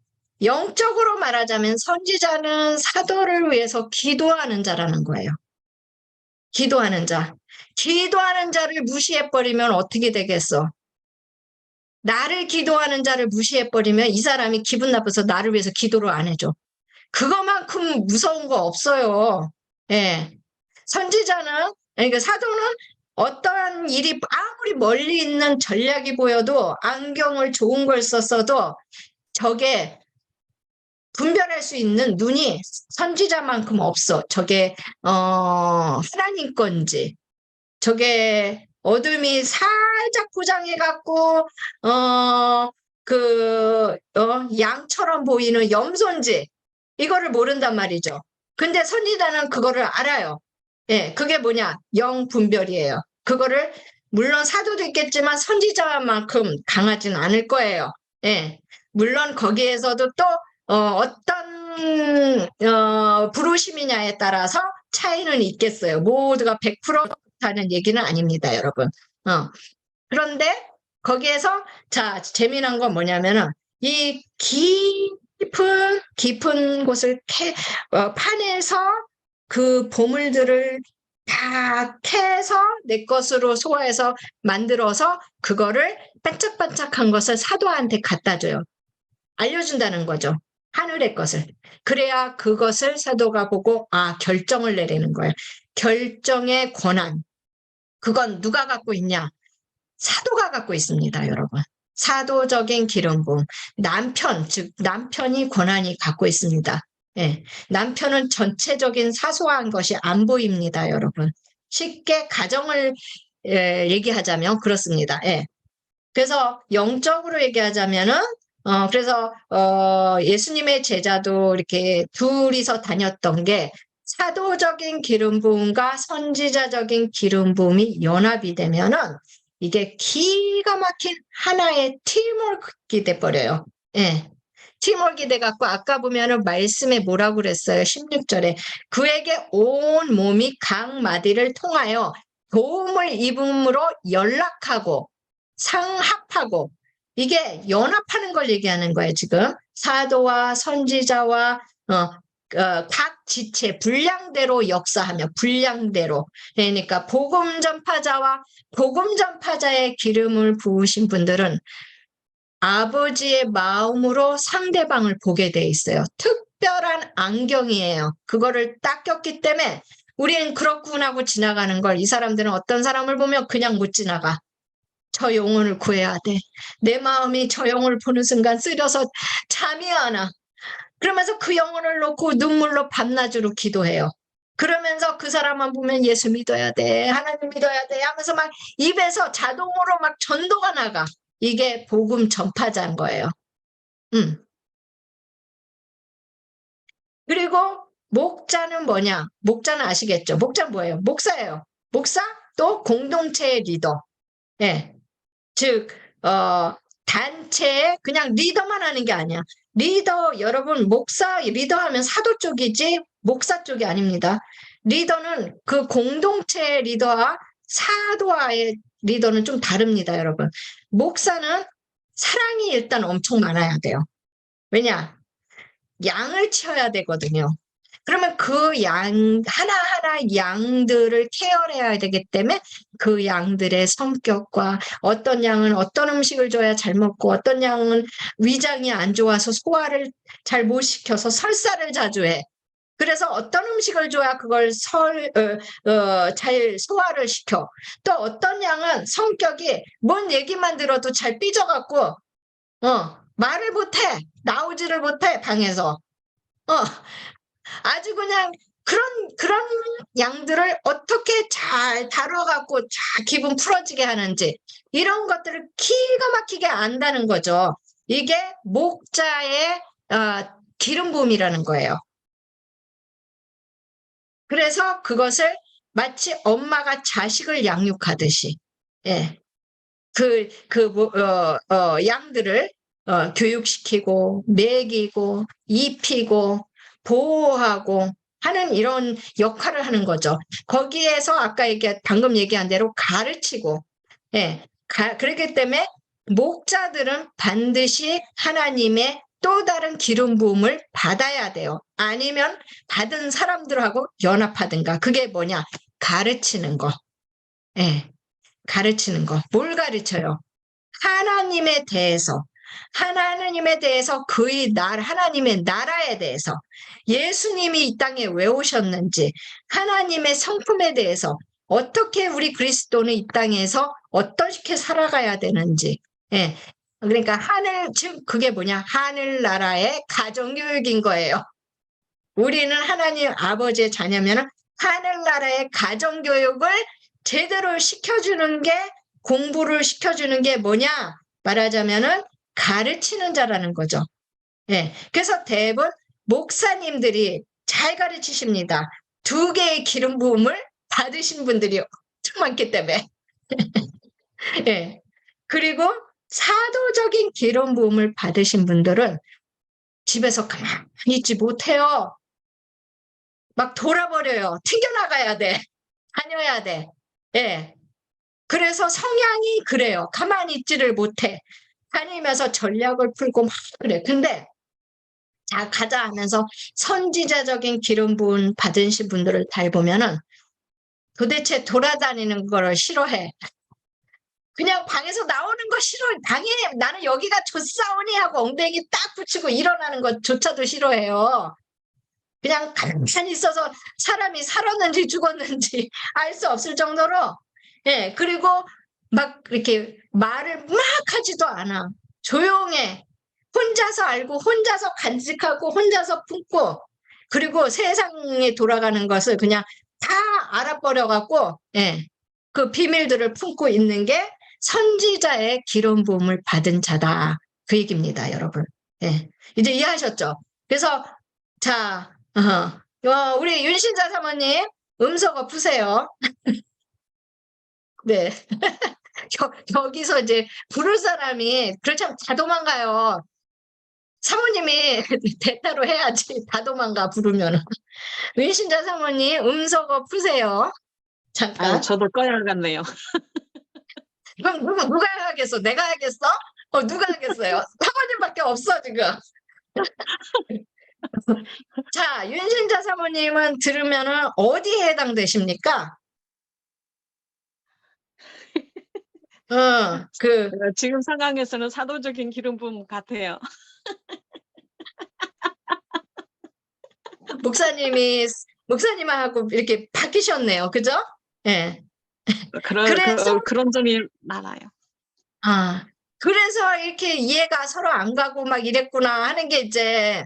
영적으로 말하자면 선지자는 사도를 위해서 기도하는 자라는 거예요. 기도하는 자. 기도하는 자를 무시해버리면 어떻게 되겠어? 나를 기도하는 자를 무시해버리면 이 사람이 기분 나빠서 나를 위해서 기도를 안 해줘. 그거만큼 무서운 거 없어요. 예. 선지자는, 그러니까 사도는 어떠한 일이 아무리 멀리 있는 전략이 보여도 안경을 좋은 걸 썼어도 저게 분별할 수 있는 눈이 선지자만큼 없어. 저게, 하나님 건지, 저게 어둠이 살짝 포장해갖고 양처럼 보이는 염소인지 이거를 모른단 말이죠. 근데 선지자는 그거를 알아요. 예, 그게 뭐냐? 영분별이에요. 그거를 물론 사도도 있겠지만 선지자만큼 강하진 않을 거예요. 예, 물론 거기에서도 또 어떤 부르심이냐에 따라서 차이는 있겠어요. 모두가 100% 하는 얘기는 아닙니다, 여러분. 그런데 거기에서 자 재미난 건 뭐냐면은 이 깊은 곳을 파내서 그 보물들을 다 캐서 내 것으로 소화해서 만들어서 그거를 반짝반짝한 것을 사도한테 갖다 줘요. 알려준다는 거죠. 하늘의 것을. 그래야 그것을 사도가 보고 결정을 내리는 거예요. 결정의 권한. 그건 누가 갖고 있냐? 사도가 갖고 있습니다, 여러분. 사도적인 기름 부음. 즉 남편이 권한이 갖고 있습니다. 예. 남편은 전체적인 사소한 것이 안 보입니다, 여러분. 쉽게 가정을 얘기하자면 그렇습니다. 예. 그래서 영적으로 얘기하자면은 그래서 예수님의 제자도 이렇게 둘이서 다녔던 게 사도적인 기름 부음과 선지자적인 기름 부음이 연합이 되면은 이게 기가 막힌 하나의 팀워크가 돼버려요. 예. 팀워크가 돼갖고 아까 보면은 말씀에 뭐라고 그랬어요? 16절에 그에게 온 몸이 각 마디를 통하여 도움을 입음으로 연락하고 상합하고 이게 연합하는 걸 얘기하는 거예요, 지금. 사도와 선지자와 각 지체 분량대로 역사하며 분량대로. 그러니까 복음 전파자와 복음 전파자의 기름을 부으신 분들은 아버지의 마음으로 상대방을 보게 돼 있어요. 특별한 안경이에요. 그거를 딱 꼈기 때문에 우리는 그렇군 하고 지나가는 걸 이 사람들은 어떤 사람을 보면 그냥 못 지나가. 저 영혼을 구해야 돼. 내 마음이 저 영혼을 보는 순간 쓰려서 잠이 안 와. 그러면서 그 영혼을 놓고 눈물로 밤낮으로 기도해요. 그러면서 그 사람만 보면 예수 믿어야 돼, 하나님 믿어야 돼 하면서 막 입에서 자동으로 막 전도가 나가. 이게 복음 전파자인 거예요. 그리고 목자는 뭐냐? 목자는 아시겠죠? 목자는 뭐예요? 목사예요. 목사 또 공동체의 리더. 예. 즉, 단체의 그냥 리더만 하는 게 아니야. 리더, 여러분, 목사 리더 하면 사도 쪽이지 목사 쪽이 아닙니다. 리더는 그 공동체의 리더와 사도와의 리더는 좀 다릅니다, 여러분. 목사는 사랑이 일단 엄청 많아야 돼요. 왜냐? 양을 치어야 되거든요. 그러면 그 하나하나 양들을 케어해야 되기 때문에 그 양들의 성격과 어떤 양은 어떤 음식을 줘야 잘 먹고 어떤 양은 위장이 안 좋아서 소화를 잘 못 시켜서 설사를 자주 해. 그래서 어떤 음식을 줘야 그걸 잘 소화를 시켜. 또 어떤 양은 성격이 뭔 얘기만 들어도 잘 삐져갖고 말을 못해. 나오지를 못해 방에서. 아주 그냥 그런 양들을 어떻게 잘 다뤄갖고 잘 기분 풀어지게 하는지 이런 것들을 기가 막히게 안다는 거죠. 이게 목자의 기름 부음이라는 거예요. 그래서 그것을 마치 엄마가 자식을 양육하듯이, 예, 양들을 교육시키고 먹이고 입히고 보호하고 하는 이런 역할을 하는 거죠. 거기에서 아까 방금 얘기한 대로 가르치고, 예, 그렇기 때문에 목자들은 반드시 하나님의 또 다른 기름 부음을 받아야 돼요. 아니면 받은 사람들하고 연합하든가. 그게 뭐냐? 가르치는 거. 예, 가르치는 거. 뭘 가르쳐요? 하나님에 대해서 하나님의 나라에 대해서 예수님이 이 땅에 왜 오셨는지 하나님의 성품에 대해서 어떻게 우리 그리스도는 이 땅에서 어떻게 살아가야 되는지, 예. 그러니까 즉 그게 뭐냐? 하늘나라의 가정교육인 거예요. 우리는 하나님 아버지의 자녀면은 하늘나라의 가정교육을 제대로 시켜주는 게 공부를 시켜주는 게 뭐냐? 말하자면은 가르치는 자라는 거죠. 예. 그래서 대부분 목사님들이 잘 가르치십니다. 2개의 기름 부음을 받으신 분들이 엄청 많기 때문에. 예. 그리고 사도적인 기름 부음을 받으신 분들은 집에서 가만히 있지 못해요. 막 돌아버려요. 튕겨나가야 돼. 다녀야 돼. 예. 그래서 성향이 그래요. 가만히 있지를 못해. 다니면서 전략을 풀고 막 그래. 근데 자 가자 하면서 선지자적인 기름 부음 받으신 분들을 잘 보면은 도대체 돌아다니는 거를 싫어해. 그냥 방에서 나오는 거 싫어해. 당연히 나는 여기가 좋사오니 하고 엉덩이 딱 붙이고 일어나는 것조차도 싫어해요. 그냥 가만히 있어서 사람이 살았는지 죽었는지 알 수 없을 정도로, 예, 그리고 막 이렇게 말을 막 하지도 않아. 조용해. 혼자서 알고, 혼자서 간직하고, 혼자서 품고, 그리고 세상에 돌아가는 것을 그냥 다 알아버려갖고, 예, 그 비밀들을 품고 있는 게 선지자의 기름 부음을 받은 자다. 그 얘기입니다, 여러분. 예, 이제 이해하셨죠? 그래서, 자, 우리 윤신자 사모님, 음성 엎으세요. 네. 여기서 이제 부를 사람이, 그렇지 다 도망가요. 사모님이 대타로 해야지. 다 도망가, 부르면. 윤신자 사모님, 음성 엎으세요. 잠깐. 저도 꺼야겠네요. 그럼 누가 하겠어? 내가 하겠어? 누가 하겠어요? 사모님밖에 없어, 지금. 자, 윤신자 사모님은 들으면은 어디에 해당되십니까? 지금 상황에서는 사도적인 기름 부음 같아요. 목사님하고 이렇게 바뀌셨네요. 그죠? 예. 그래서, 그런 점이 많아요. 그래서 이렇게 이해가 서로 안 가고 막 이랬구나 하는 게 이제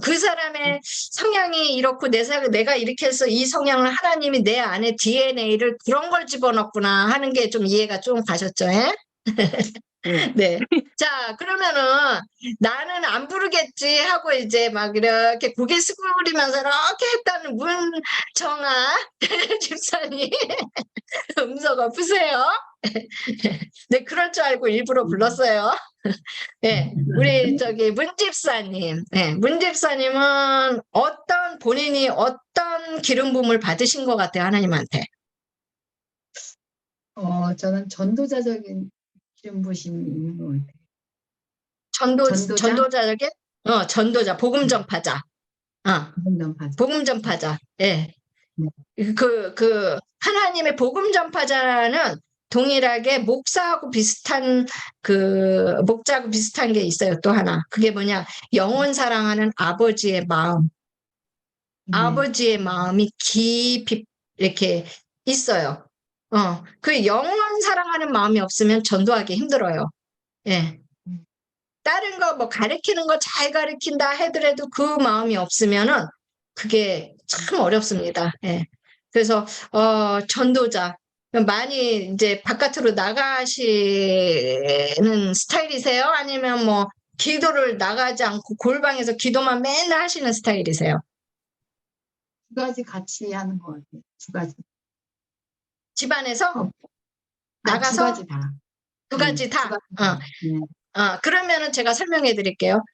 그 사람의 성향이 이렇고 내가 이렇게 해서 이 성향을 하나님이 내 안에 DNA를 그런 걸 집어넣구나 하는 게 좀 이해가 좀 가셨죠? 예? 네. 자, 그러면은 나는 안 부르겠지 하고 이제 막 이렇게 고개 숙이면서 이렇게 했다는 문정아 집사님 음성 없으세요? 네, 그럴 줄 알고 일부러 불렀어요. 네, 우리 문 집사님, 네, 문 집사님은 본인이 어떤 기름 부음을 받으신 것 같아요, 하나님한테? 저는 전도자적인 기름 부심이 있는 것 같아요. 전도자? 전도자에게? 전도자, 복음 전파자. 복음 전파자. 예. 하나님의 복음 전파자는 동일하게 목자하고 비슷한 게 있어요. 또 하나. 그게 뭐냐? 영혼 사랑하는 아버지의 마음. 아버지의 마음이 깊이 이렇게 있어요. 그 영혼 사랑하는 마음이 없으면 전도하기 힘들어요. 예. 다른 거 뭐 가르치는 거 잘 가르친다 하더라도 그 마음이 없으면은 그게 참 어렵습니다. 예. 그래서 전도자 많이 이제 바깥으로 나가시는 스타일이세요? 아니면 뭐 기도를 나가지 않고 골방에서 기도만 맨날 하시는 스타일이세요? 두 가지 같이 하는 것 같아요. 두 가지. 집안에서 두 나가서 가지 다. 두 가지 다. 두 가지 다. 네. 그러면은 제가 설명해 드릴게요.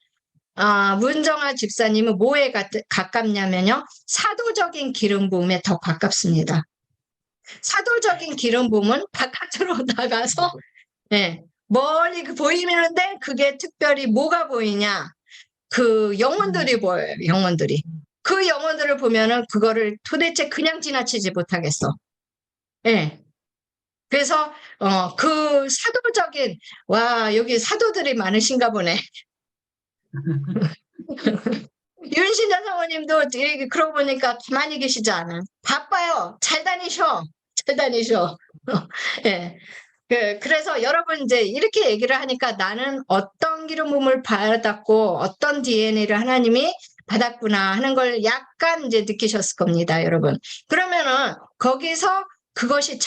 문정아 집사님은 뭐에 가깝냐면요. 사도적인 기름 부음에 더 가깝습니다. 사도적인 기름 부음은 바깥으로 나가서 멀리 보이는데 그게 특별히 뭐가 보이냐. 그 영혼들이 보여요. 영혼들이. 그 영혼들을 보면은 그거를 도대체 그냥 지나치지 못하겠어. 예. 그래서 그 사도적인 여기 사도들이 많으신가 보네. 윤신자 사모님도 그러고 보니까 가만히 계시지 않아. 바빠요. 잘 다니셔. 잘 다니셔. 예. 그래서 여러분 이제 이렇게 얘기를 하니까 나는 어떤 기름 부음을 받았고 어떤 DNA를 하나님이 받았구나 하는 걸 약간 이제 느끼셨을 겁니다, 여러분. 그러면은 거기서 그것이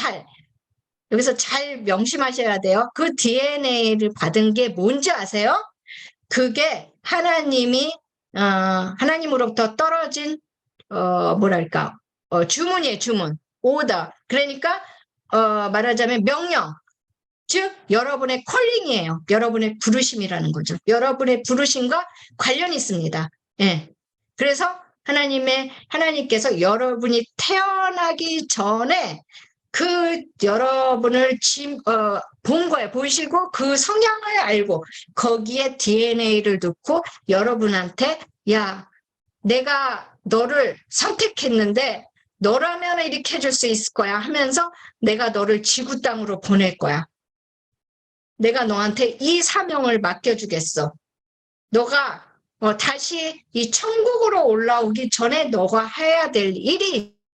여기서 잘 명심하셔야 돼요. 그 DNA를 받은 게 뭔지 아세요? 그게 하나님으로부터 떨어진 주문이에요. 주문, 오더. 그러니까 말하자면 명령, 즉 여러분의 콜링이에요. 여러분의 부르심이라는 거죠. 여러분의 부르심과 관련이 있습니다. 예. 그래서 하나님께서 여러분이 태어나기 전에 여러분을 본 거예요. 보시고 그 성향을 알고 거기에 DNA를 넣고 여러분한테 내가 너를 선택했는데 너라면 이렇게 해줄 수 있을 거야 하면서 내가 너를 지구 땅으로 보낼 거야. 내가 너한테 이 사명을 맡겨주겠어. 너가 다시 이 천국으로 올라오기 전에 너가 해야 될 일이